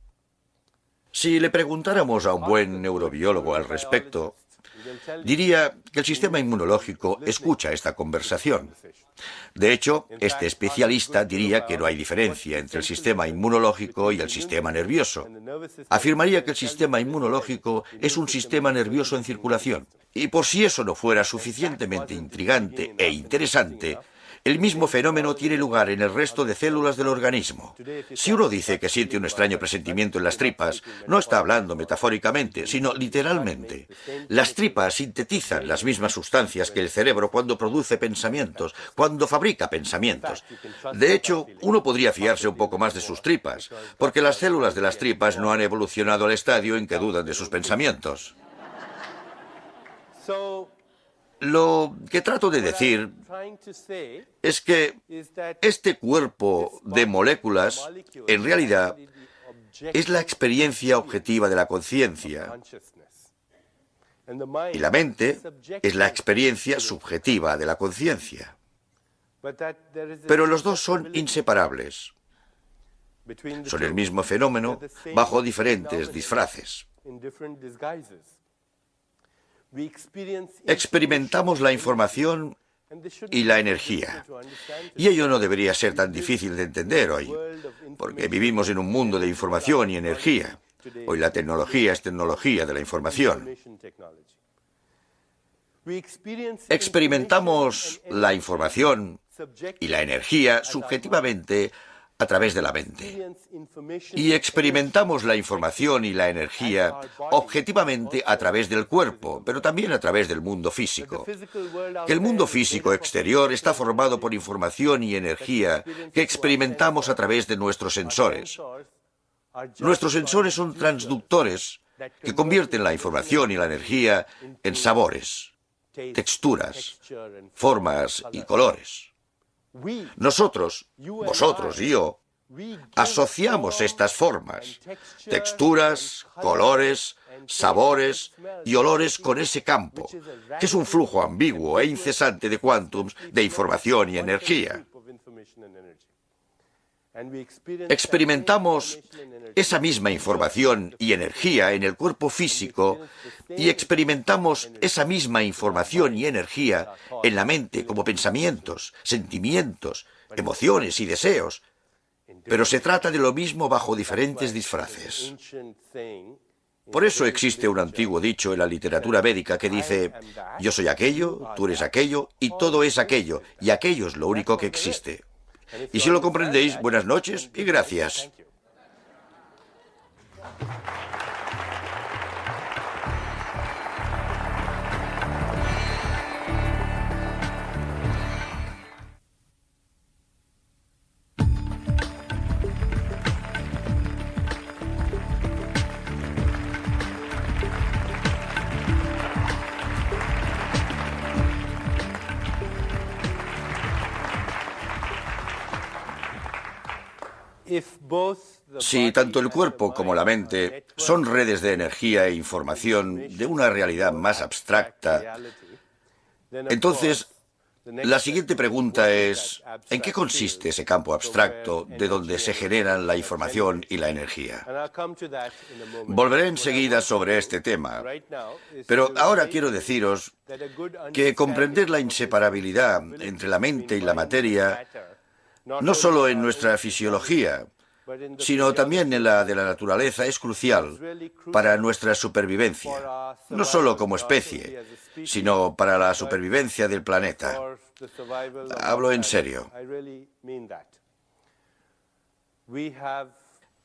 Si le preguntáramos a un buen neurobiólogo al respecto, diría que el sistema inmunológico escucha esta conversación. De hecho, este especialista diría que no hay diferencia entre el sistema inmunológico y el sistema nervioso. Afirmaría que el sistema inmunológico es un sistema nervioso en circulación. Y por si eso no fuera suficientemente intrigante e interesante, el mismo fenómeno tiene lugar en el resto de células del organismo. Si uno dice que siente un extraño presentimiento en las tripas, no está hablando metafóricamente, sino literalmente. Las tripas sintetizan las mismas sustancias que el cerebro cuando produce pensamientos, cuando fabrica pensamientos. De hecho, uno podría fiarse un poco más de sus tripas, porque las células de las tripas no han evolucionado al estadio en que dudan de sus pensamientos. Lo que trato de decir es que este cuerpo de moléculas, en realidad, es la experiencia objetiva de la conciencia. Y la mente es la experiencia subjetiva de la conciencia. Pero los dos son inseparables. Son el mismo fenómeno bajo diferentes disfraces. Experimentamos la información y la energía. Y ello no debería ser tan difícil de entender hoy, porque vivimos en un mundo de información y energía. Hoy la tecnología es tecnología de la información. Experimentamos la información y la energía subjetivamente a través de la mente. Y experimentamos la información y la energía objetivamente a través del cuerpo, pero también a través del mundo físico. Que el mundo físico exterior está formado por información y energía que experimentamos a través de nuestros sensores. Nuestros sensores son transductores que convierten la información y la energía en sabores, texturas, formas y colores. Nosotros, vosotros y yo, asociamos estas formas, texturas, colores, sabores y olores con ese campo, que es un flujo ambiguo e incesante de quántums de información y energía. Experimentamos esa misma información y energía en el cuerpo físico y experimentamos esa misma información y energía en la mente como pensamientos, sentimientos, emociones y deseos. Pero se trata de lo mismo bajo diferentes disfraces. Por eso existe un antiguo dicho en la literatura védica que dice: yo soy aquello, tú eres aquello y todo es aquello, y aquello es lo único que existe. Y si lo comprendéis, buenas noches y gracias. Si tanto el cuerpo como la mente son redes de energía e información de una realidad más abstracta, entonces La siguiente pregunta es, ¿en qué consiste ese campo abstracto de donde se generan la información y la energía? Volveré enseguida sobre este tema, pero ahora quiero deciros que comprender la inseparabilidad entre la mente y la materia, no solo en nuestra fisiología, sino también en la de la naturaleza, es crucial para nuestra supervivencia, no solo como especie, sino para la supervivencia del planeta. Hablo en serio.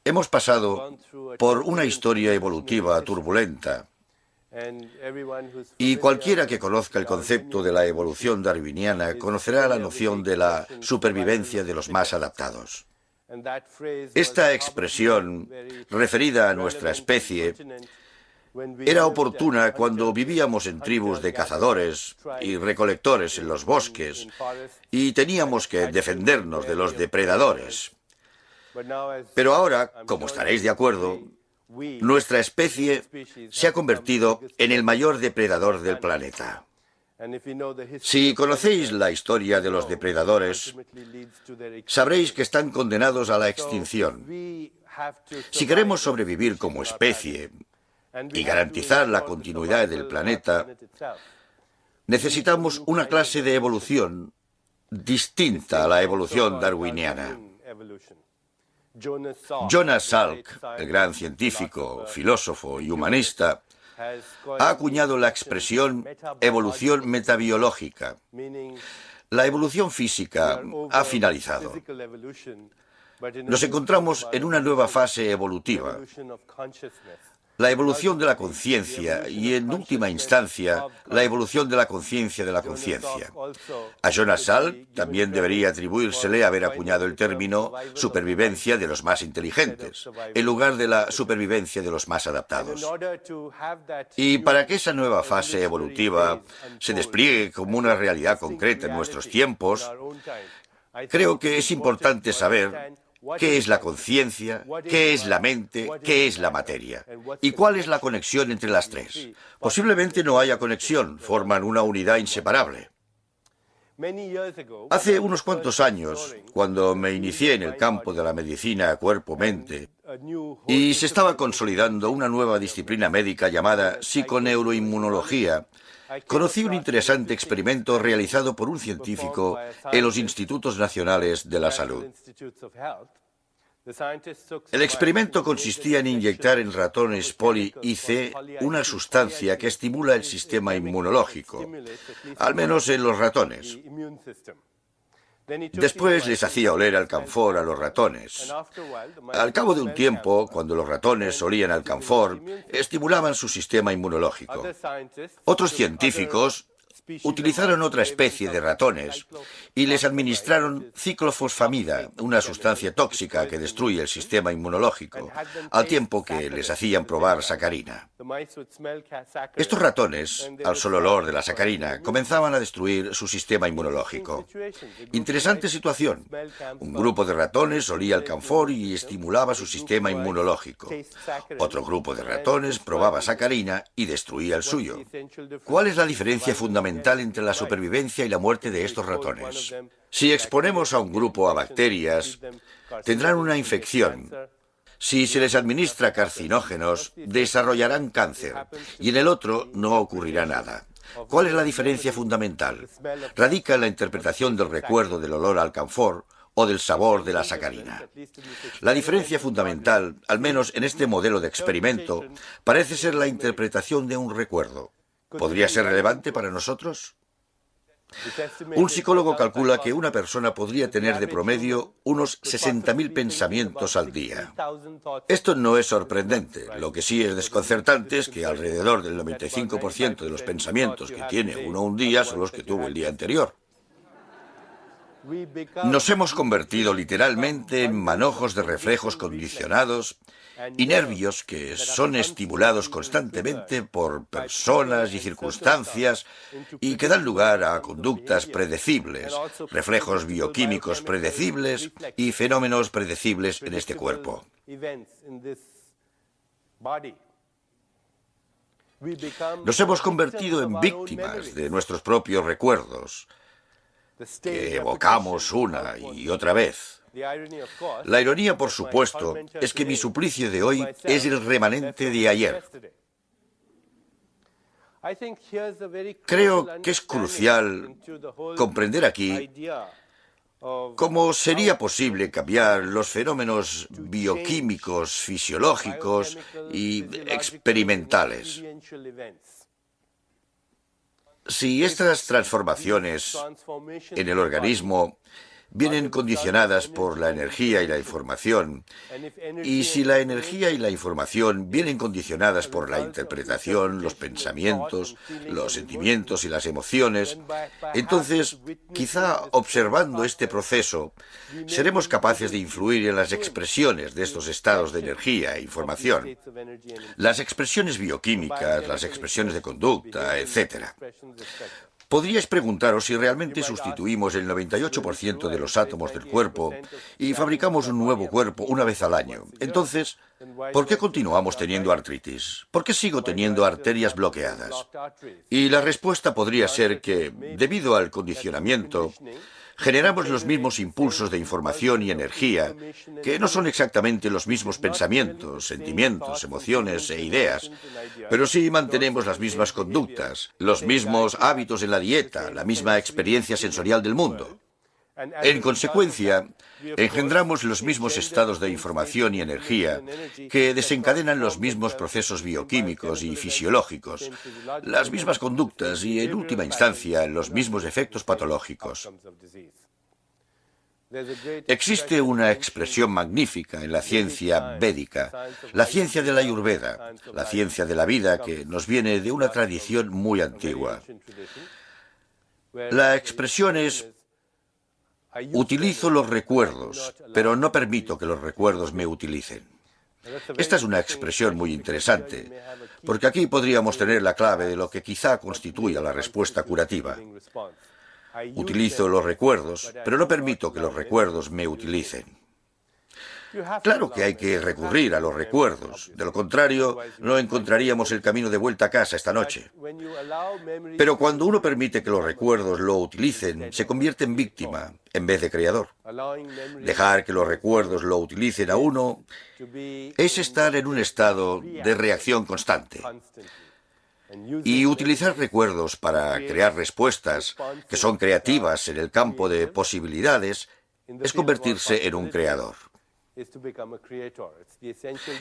Hemos pasado por una historia evolutiva turbulenta, y cualquiera que conozca el concepto de la evolución darwiniana conocerá la noción de la supervivencia de los más adaptados. Esta expresión, referida a nuestra especie, era oportuna cuando vivíamos en tribus de cazadores y recolectores en los bosques y teníamos que defendernos de los depredadores. Pero ahora, como estaréis de acuerdo, nuestra especie se ha convertido en el mayor depredador del planeta. Si conocéis la historia de los depredadores, sabréis que están condenados a la extinción. Si queremos sobrevivir como especie y garantizar la continuidad del planeta, necesitamos una clase de evolución distinta a la evolución darwiniana. Jonas Salk, el gran científico, filósofo y humanista, ha acuñado la expresión evolución metabiológica. La evolución física ha finalizado. Nos encontramos en una nueva fase evolutiva, la evolución de la conciencia y, en última instancia, la evolución de la conciencia de la conciencia. A Jonas Salk también debería atribuírsele haber acuñado el término supervivencia de los más inteligentes, en lugar de la supervivencia de los más adaptados. Y para que esa nueva fase evolutiva se despliegue como una realidad concreta en nuestros tiempos, creo que es importante saber ¿qué es la conciencia? ¿Qué es la mente? ¿Qué es la materia? ¿Y cuál es la conexión entre las tres? Posiblemente no haya conexión, forman una unidad inseparable. Hace unos cuantos años, cuando me inicié en el campo de la medicina cuerpo-mente, y se estaba consolidando una nueva disciplina médica llamada psiconeuroinmunología, conocí un interesante experimento realizado por un científico en los Institutos Nacionales de la Salud. El experimento consistía en inyectar en ratones poli-IC una sustancia que estimula el sistema inmunológico, al menos en los ratones. Después les hacía oler alcanfor a los ratones. Al cabo de un tiempo, cuando los ratones olían alcanfor, estimulaban su sistema inmunológico. Otros científicos utilizaron otra especie de ratones y les administraron ciclofosfamida, una sustancia tóxica que destruye el sistema inmunológico, al tiempo que les hacían probar sacarina. Estos ratones, al solo olor de la sacarina, comenzaban a destruir su sistema inmunológico. Interesante situación. Un grupo de ratones olía alcanfor y estimulaba su sistema inmunológico. Otro grupo de ratones probaba sacarina y destruía el suyo. ¿Cuál es la diferencia fundamental entre la supervivencia y la muerte de estos ratones? Si exponemos a un grupo a bacterias, tendrán una infección. Si se les administra carcinógenos, desarrollarán cáncer, y en el otro no ocurrirá nada. ¿Cuál es la diferencia fundamental? Radica en la interpretación del recuerdo del olor al alcanfor o del sabor de la sacarina. La diferencia fundamental, al menos en este modelo de experimento, parece ser la interpretación de un recuerdo. ¿Podría ser relevante para nosotros? Un psicólogo calcula que una persona podría tener de promedio unos 60.000 pensamientos al día. Esto no es sorprendente. Lo que sí es desconcertante es que alrededor del 95% de los pensamientos que tiene uno un día son los que tuvo el día anterior. Nos hemos convertido literalmente en manojos de reflejos condicionados y nervios que son estimulados constantemente por personas y circunstancias y que dan lugar a conductas predecibles, reflejos bioquímicos predecibles y fenómenos predecibles en este cuerpo. Nos hemos convertido en víctimas de nuestros propios recuerdos. que evocamos una y otra vez. La ironía, por supuesto, es que mi suplicio de hoy es el remanente de ayer. Creo que es crucial comprender aquí cómo sería posible cambiar los fenómenos bioquímicos, fisiológicos y experimentales. Si estas transformaciones en el organismo vienen condicionadas por la energía y la información, y si la energía y la información vienen condicionadas por la interpretación, los pensamientos, los sentimientos y las emociones, entonces, quizá observando este proceso, seremos capaces de influir en las expresiones de estos estados de energía e información, las expresiones bioquímicas, las expresiones de conducta, etc. Podríais preguntaros si realmente sustituimos el 98% de los átomos del cuerpo y fabricamos un nuevo cuerpo una vez al año. Entonces, ¿por qué continuamos teniendo artritis? ¿Por qué sigo teniendo arterias bloqueadas? Y la respuesta podría ser que, debido al condicionamiento, generamos los mismos impulsos de información y energía, que no son exactamente los mismos pensamientos, sentimientos, emociones e ideas, pero sí mantenemos las mismas conductas, los mismos hábitos en la dieta, la misma experiencia sensorial del mundo. En consecuencia, engendramos los mismos estados de información y energía que desencadenan los mismos procesos bioquímicos y fisiológicos, las mismas conductas y, en última instancia, los mismos efectos patológicos. Existe una expresión magnífica en la ciencia védica, la ciencia de la Ayurveda, la ciencia de la vida que nos viene de una tradición muy antigua. La expresión es: utilizo los recuerdos, pero no permito que los recuerdos me utilicen. Esta es una expresión muy interesante, porque aquí podríamos tener la clave de lo que quizá constituya la respuesta curativa. Utilizo los recuerdos, pero no permito que los recuerdos me utilicen. Claro que hay que recurrir a los recuerdos, de lo contrario, no encontraríamos el camino de vuelta a casa esta noche. Pero cuando uno permite que los recuerdos lo utilicen, se convierte en víctima en vez de creador. Dejar que los recuerdos lo utilicen a uno es estar en un estado de reacción constante. Y utilizar recuerdos para crear respuestas que son creativas en el campo de posibilidades es convertirse en un creador.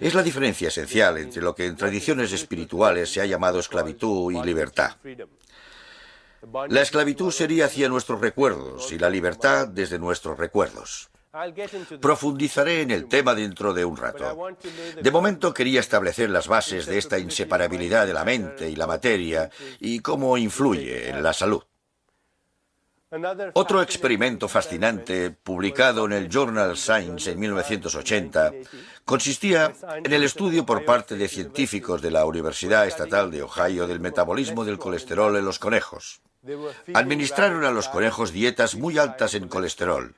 Es la diferencia esencial entre lo que en tradiciones espirituales se ha llamado esclavitud y libertad. La esclavitud sería hacia nuestros recuerdos y la libertad desde nuestros recuerdos. Profundizaré en el tema dentro de un rato. De momento quería establecer las bases de esta inseparabilidad de la mente y la materia y cómo influye en la salud. Otro experimento fascinante, publicado en el Journal Science en 1980, consistía en el estudio por parte de científicos de la Universidad Estatal de Ohio del metabolismo del colesterol en los conejos. Administraron a los conejos dietas muy altas en colesterol.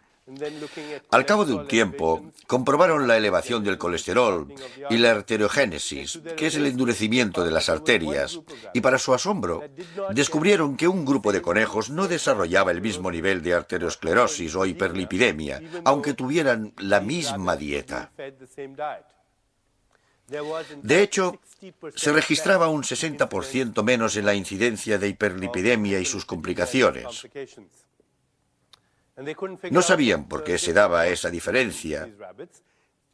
Al cabo de un tiempo, comprobaron la elevación del colesterol y la arteriogénesis, que es el endurecimiento de las arterias, y para su asombro, descubrieron que un grupo de conejos no desarrollaba el mismo nivel de arteriosclerosis o hiperlipidemia, aunque tuvieran la misma dieta. De hecho, se registraba un 60% menos en la incidencia de hiperlipidemia y sus complicaciones. No sabían por qué se daba esa diferencia,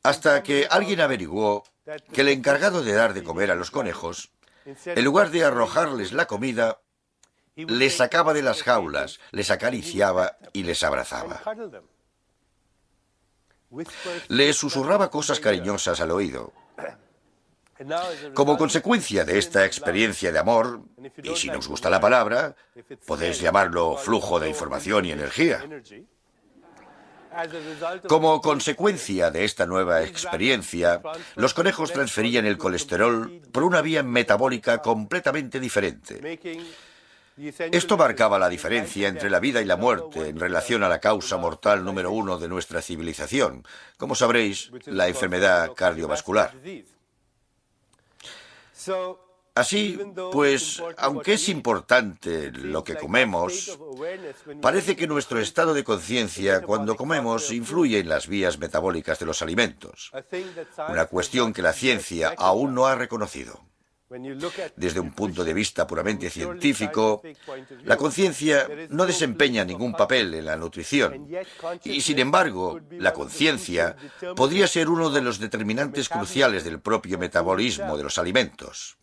hasta que alguien averiguó que el encargado de dar de comer a los conejos, en lugar de arrojarles la comida, les sacaba de las jaulas, les acariciaba y les abrazaba. Les susurraba cosas cariñosas al oído. Como consecuencia de esta experiencia de amor, y si no os gusta la palabra, podéis llamarlo flujo de información y energía. Como consecuencia de esta nueva experiencia, los conejos transferían el colesterol por una vía metabólica completamente diferente. Esto marcaba la diferencia entre la vida y la muerte en relación a la causa mortal número 1 de nuestra civilización, como sabréis, la enfermedad cardiovascular. Así, pues, aunque es importante lo que comemos, parece que nuestro estado de conciencia cuando comemos influye en las vías metabólicas de los alimentos, una cuestión que la ciencia aún no ha reconocido. Desde un punto de vista puramente científico, la conciencia no desempeña ningún papel en la nutrición y, sin embargo, la conciencia podría ser uno de los determinantes cruciales del propio metabolismo de los alimentos.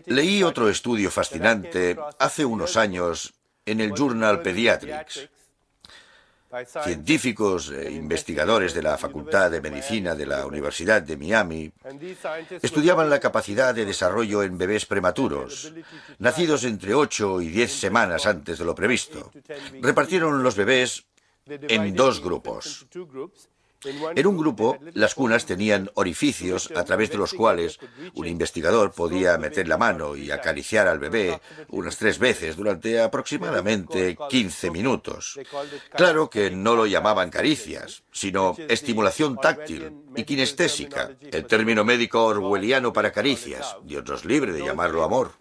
Leí otro estudio fascinante hace unos años en el Journal Pediatrics. Científicos e investigadores de la Facultad de Medicina de la Universidad de Miami estudiaban la capacidad de desarrollo en bebés prematuros, nacidos entre 8 y 10 semanas antes de lo previsto. Repartieron los bebés en dos grupos. En un grupo, las cunas tenían orificios a través de los cuales un investigador podía meter la mano y acariciar al bebé unas 3 veces durante aproximadamente 15 minutos. Claro que no lo llamaban caricias, sino estimulación táctil y kinestésica, el término médico orwelliano para caricias. Dios nos libre de llamarlo amor.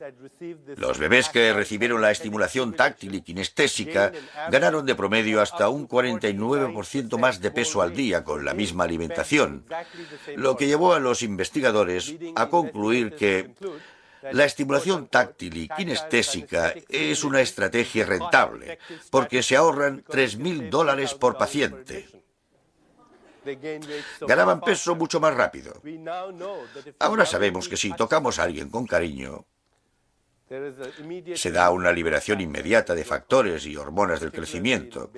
Los bebés que recibieron la estimulación táctil y kinestésica ganaron de promedio hasta un 49% más de peso al día con la misma alimentación, lo que llevó a los investigadores a concluir que la estimulación táctil y kinestésica es una estrategia rentable, porque se ahorran $3.000 por paciente. Ganaban peso mucho más rápido. Ahora sabemos que si tocamos a alguien con cariño, se da una liberación inmediata de factores y hormonas del crecimiento,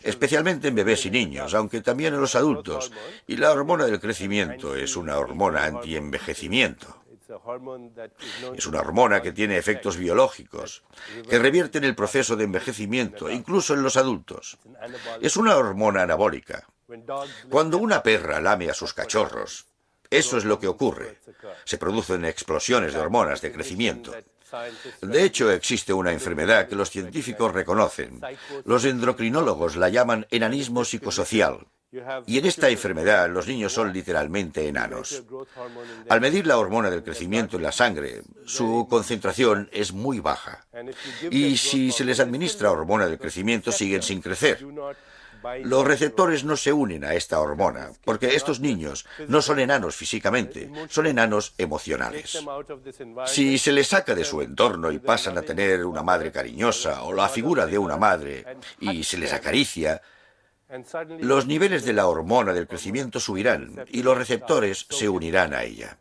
especialmente en bebés y niños, aunque también en los adultos, y la hormona del crecimiento es una hormona antienvejecimiento. Es una hormona que tiene efectos biológicos, que revierten el proceso de envejecimiento, incluso en los adultos. Es una hormona anabólica. Cuando una perra lame a sus cachorros, eso es lo que ocurre. Se producen explosiones de hormonas de crecimiento. De hecho, existe una enfermedad que los científicos reconocen. Los endocrinólogos la llaman enanismo psicosocial. Y en esta enfermedad los niños son literalmente enanos. Al medir la hormona del crecimiento en la sangre, su concentración es muy baja. Y si se les administra hormona del crecimiento, siguen sin crecer. Los receptores no se unen a esta hormona, porque estos niños no son enanos físicamente, son enanos emocionales. Si se les saca de su entorno y pasan a tener una madre cariñosa o la figura de una madre y se les acaricia, los niveles de la hormona del crecimiento subirán y los receptores se unirán a ella.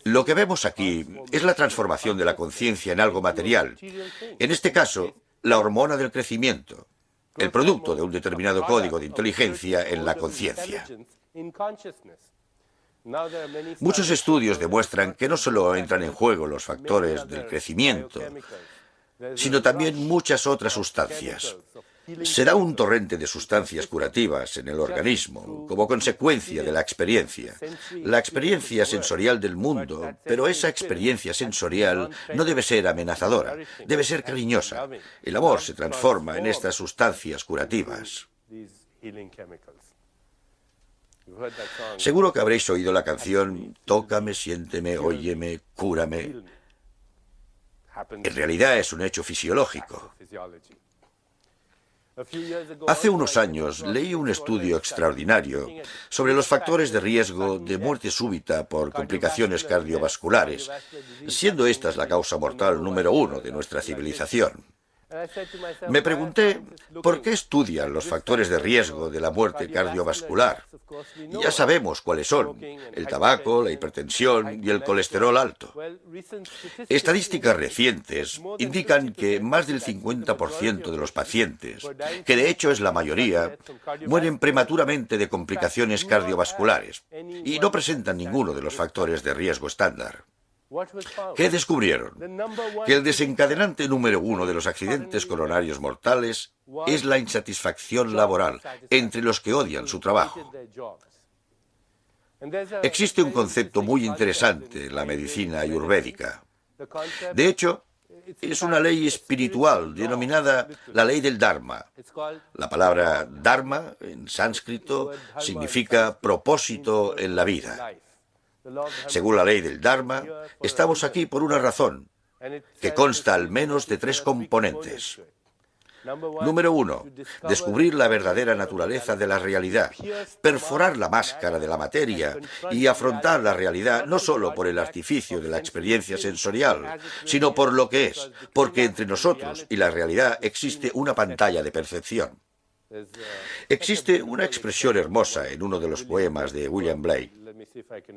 Lo que vemos aquí es la transformación de la conciencia en algo material. En este caso, la hormona del crecimiento, el producto de un determinado código de inteligencia en la conciencia. Muchos estudios demuestran que no solo entran en juego los factores del crecimiento, sino también muchas otras sustancias. Será un torrente de sustancias curativas en el organismo, como consecuencia de la experiencia sensorial del mundo, pero esa experiencia sensorial no debe ser amenazadora, debe ser cariñosa. El amor se transforma en estas sustancias curativas. Seguro que habréis oído la canción Tócame, siénteme, óyeme, cúrame. En realidad es un hecho fisiológico. Hace unos años leí un estudio extraordinario sobre los factores de riesgo de muerte súbita por complicaciones cardiovasculares, siendo esta la causa mortal número 1 de nuestra civilización. Me pregunté, ¿por qué estudian los factores de riesgo de la muerte cardiovascular? Ya sabemos cuáles son: el tabaco, la hipertensión y el colesterol alto. Estadísticas recientes indican que más del 50% de los pacientes, que de hecho es la mayoría, mueren prematuramente de complicaciones cardiovasculares y no presentan ninguno de los factores de riesgo estándar. ¿Qué descubrieron? Que el desencadenante número 1 de los accidentes coronarios mortales es la insatisfacción laboral entre los que odian su trabajo. Existe un concepto muy interesante en la medicina ayurvédica. De hecho, es una ley espiritual denominada la ley del Dharma. La palabra Dharma en sánscrito significa propósito en la vida. Según la ley del Dharma, estamos aquí por una razón, que consta al menos de 3 componentes. Número 1. Descubrir la verdadera naturaleza de la realidad, perforar la máscara de la materia y afrontar la realidad no solo por el artificio de la experiencia sensorial, sino por lo que es, porque entre nosotros y la realidad existe una pantalla de percepción. Existe una expresión hermosa en uno de los poemas de William Blake.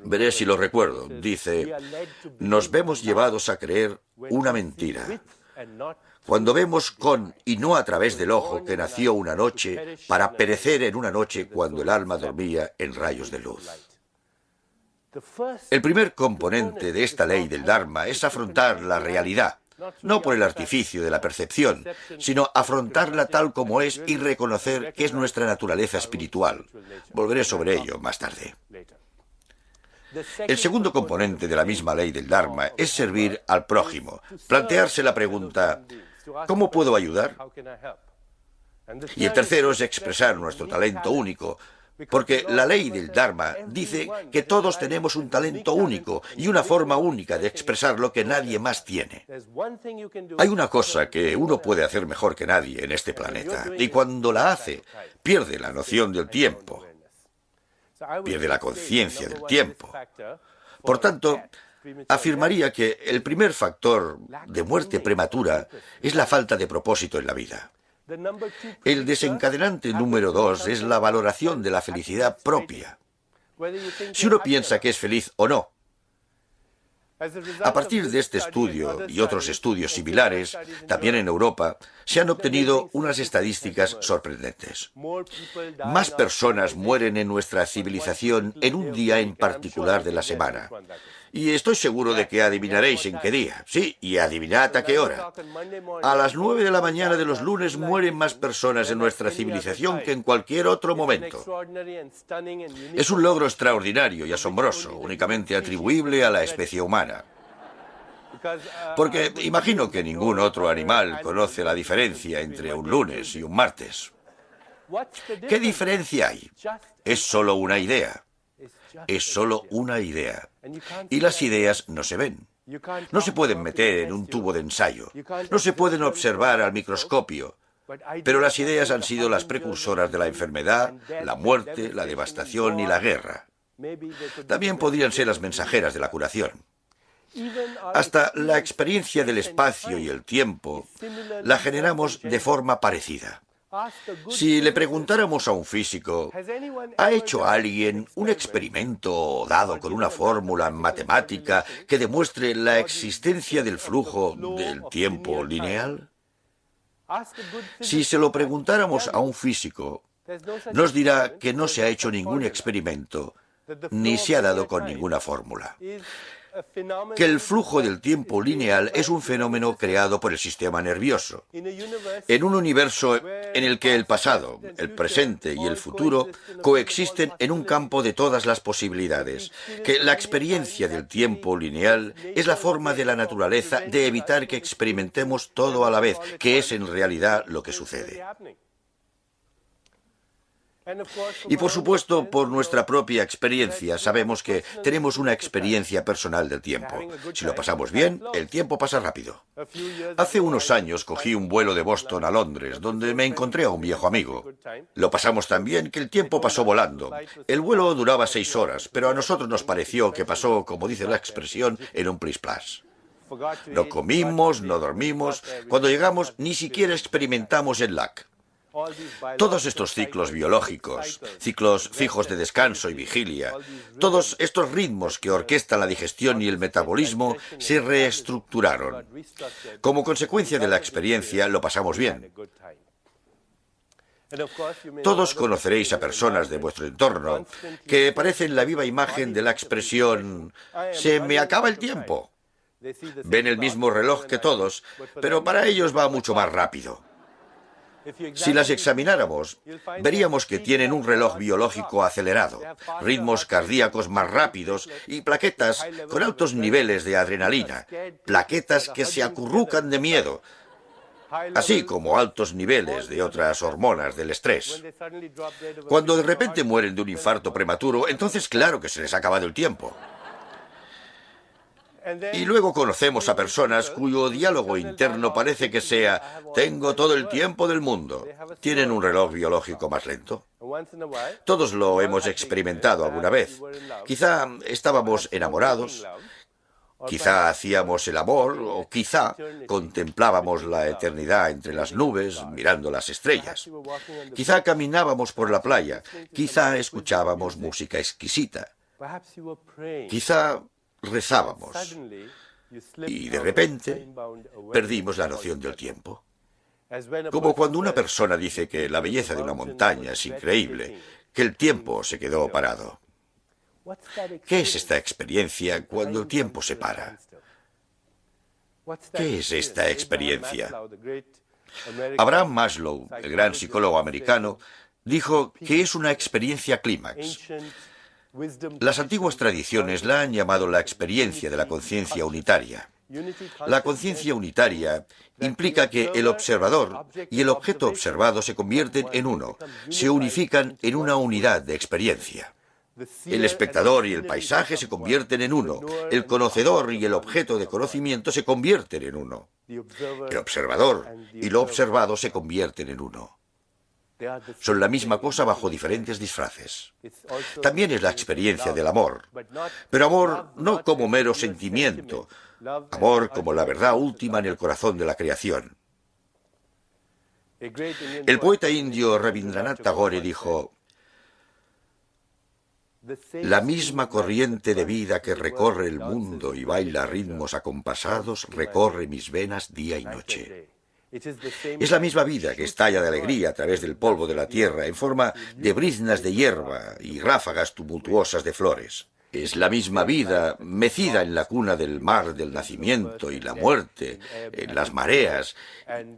Veré si lo recuerdo. Dice: nos vemos llevados a creer una mentira, cuando vemos con y no a través del ojo que nació una noche para perecer en una noche cuando el alma dormía en rayos de luz. El primer componente de esta ley del Dharma es afrontar la realidad, no por el artificio de la percepción, sino afrontarla tal como es y reconocer que es nuestra naturaleza espiritual. Volveré sobre ello más tarde. El segundo componente de la misma ley del Dharma es servir al prójimo, plantearse la pregunta: ¿cómo puedo ayudar? Y el tercero es expresar nuestro talento único, porque la ley del Dharma dice que todos tenemos un talento único y una forma única de expresarlo que nadie más tiene. Hay una cosa que uno puede hacer mejor que nadie en este planeta, y cuando la hace, pierde la noción del tiempo, pierde la conciencia del tiempo. Por tanto, afirmaría que el primer factor de muerte prematura es la falta de propósito en la vida. El desencadenante número 2 es la valoración de la felicidad propia. Si uno piensa que es feliz o no. A partir de este estudio y otros estudios similares, también en Europa, se han obtenido unas estadísticas sorprendentes. Más personas mueren en nuestra civilización en un día en particular de la semana. Y estoy seguro de que adivinaréis en qué día. Sí, y adivinad a qué hora. A las 9 de la mañana de los lunes mueren más personas en nuestra civilización que en cualquier otro momento. Es un logro extraordinario y asombroso, únicamente atribuible a la especie humana. Porque imagino que ningún otro animal conoce la diferencia entre un lunes y un martes. ¿Qué diferencia hay? Es solo una idea. Es solo una idea. Y las ideas no se ven. No se pueden meter en un tubo de ensayo. No se pueden observar al microscopio. Pero las ideas han sido las precursoras de la enfermedad, la muerte, la devastación y la guerra. También podrían ser las mensajeras de la curación. Hasta la experiencia del espacio y el tiempo la generamos de forma parecida. Si le preguntáramos a un físico: ¿ha hecho alguien un experimento dado con una fórmula matemática que demuestre la existencia del flujo del tiempo lineal? Si se lo preguntáramos a un físico, nos dirá que no se ha hecho ningún experimento, ni se ha dado con ninguna fórmula. Que el flujo del tiempo lineal es un fenómeno creado por el sistema nervioso. En un universo en el que el pasado, el presente y el futuro coexisten en un campo de todas las posibilidades. Que la experiencia del tiempo lineal es la forma de la naturaleza de evitar que experimentemos todo a la vez, que es en realidad lo que sucede. Y por supuesto, por nuestra propia experiencia, sabemos que tenemos una experiencia personal del tiempo. Si lo pasamos bien, el tiempo pasa rápido. Hace unos años cogí un vuelo de Boston a Londres, donde me encontré a un viejo amigo. Lo pasamos tan bien que el tiempo pasó volando. El vuelo duraba 6 horas, pero a nosotros nos pareció que pasó, como dice la expresión, en un plis-plas. No comimos, no dormimos. Cuando llegamos, ni siquiera experimentamos jet lag. Todos estos ciclos biológicos, ciclos fijos de descanso y vigilia, todos estos ritmos que orquestan la digestión y el metabolismo se reestructuraron. Como consecuencia de la experiencia, lo pasamos bien. Todos conoceréis a personas de vuestro entorno que parecen la viva imagen de la expresión «se me acaba el tiempo». Ven el mismo reloj que todos, pero para ellos va mucho más rápido. Si las examináramos, veríamos que tienen un reloj biológico acelerado, ritmos cardíacos más rápidos y plaquetas con altos niveles de adrenalina, plaquetas que se acurrucan de miedo, así como altos niveles de otras hormonas del estrés. Cuando de repente mueren de un infarto prematuro, entonces claro que se les ha acabado el tiempo. Y luego conocemos a personas cuyo diálogo interno parece que sea: tengo todo el tiempo del mundo. Tienen un reloj biológico más lento. Todos lo hemos experimentado alguna vez. Quizá estábamos enamorados, quizá hacíamos el amor, o quizá contemplábamos la eternidad entre las nubes mirando las estrellas. Quizá caminábamos por la playa, quizá escuchábamos música exquisita, quizá rezábamos y de repente perdimos la noción del tiempo. Como cuando una persona dice que la belleza de una montaña es increíble, que el tiempo se quedó parado. ¿Qué es esta experiencia cuando el tiempo se para? ¿Qué es esta experiencia? Abraham Maslow, el gran psicólogo americano, dijo que es una experiencia clímax. Las antiguas tradiciones la han llamado la experiencia de la conciencia unitaria. La conciencia unitaria implica que el observador y el objeto observado se convierten en uno, se unifican en una unidad de experiencia. El espectador y el paisaje se convierten en uno, el conocedor y el objeto de conocimiento se convierten en uno. El observador y lo observado se convierten en uno. Son la misma cosa bajo diferentes disfraces. También es la experiencia del amor, pero amor no como mero sentimiento, amor como la verdad última en el corazón de la creación. El poeta indio Rabindranath Tagore dijo: la misma corriente de vida que recorre el mundo y baila ritmos acompasados recorre mis venas día y noche. Es la misma vida que estalla de alegría a través del polvo de la tierra en forma de briznas de hierba y ráfagas tumultuosas de flores. Es la misma vida mecida en la cuna del mar del nacimiento y la muerte, en las mareas,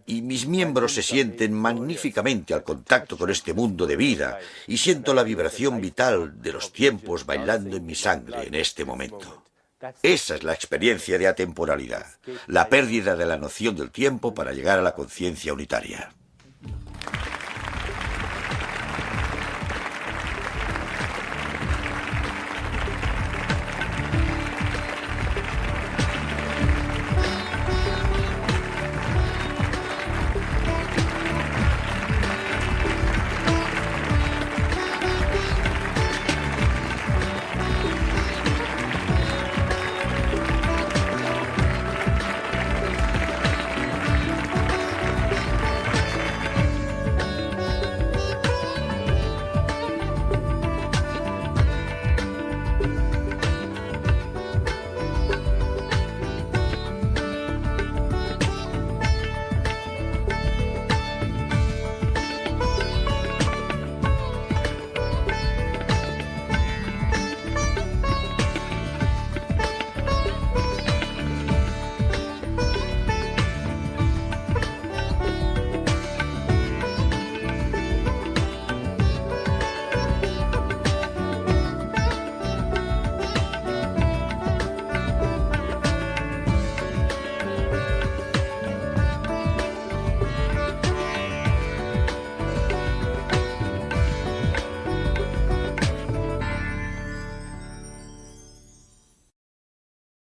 y mis miembros se sienten magníficamente al contacto con este mundo de vida y siento la vibración vital de los tiempos bailando en mi sangre en este momento. Esa es la experiencia de atemporalidad, la pérdida de la noción del tiempo para llegar a la conciencia unitaria.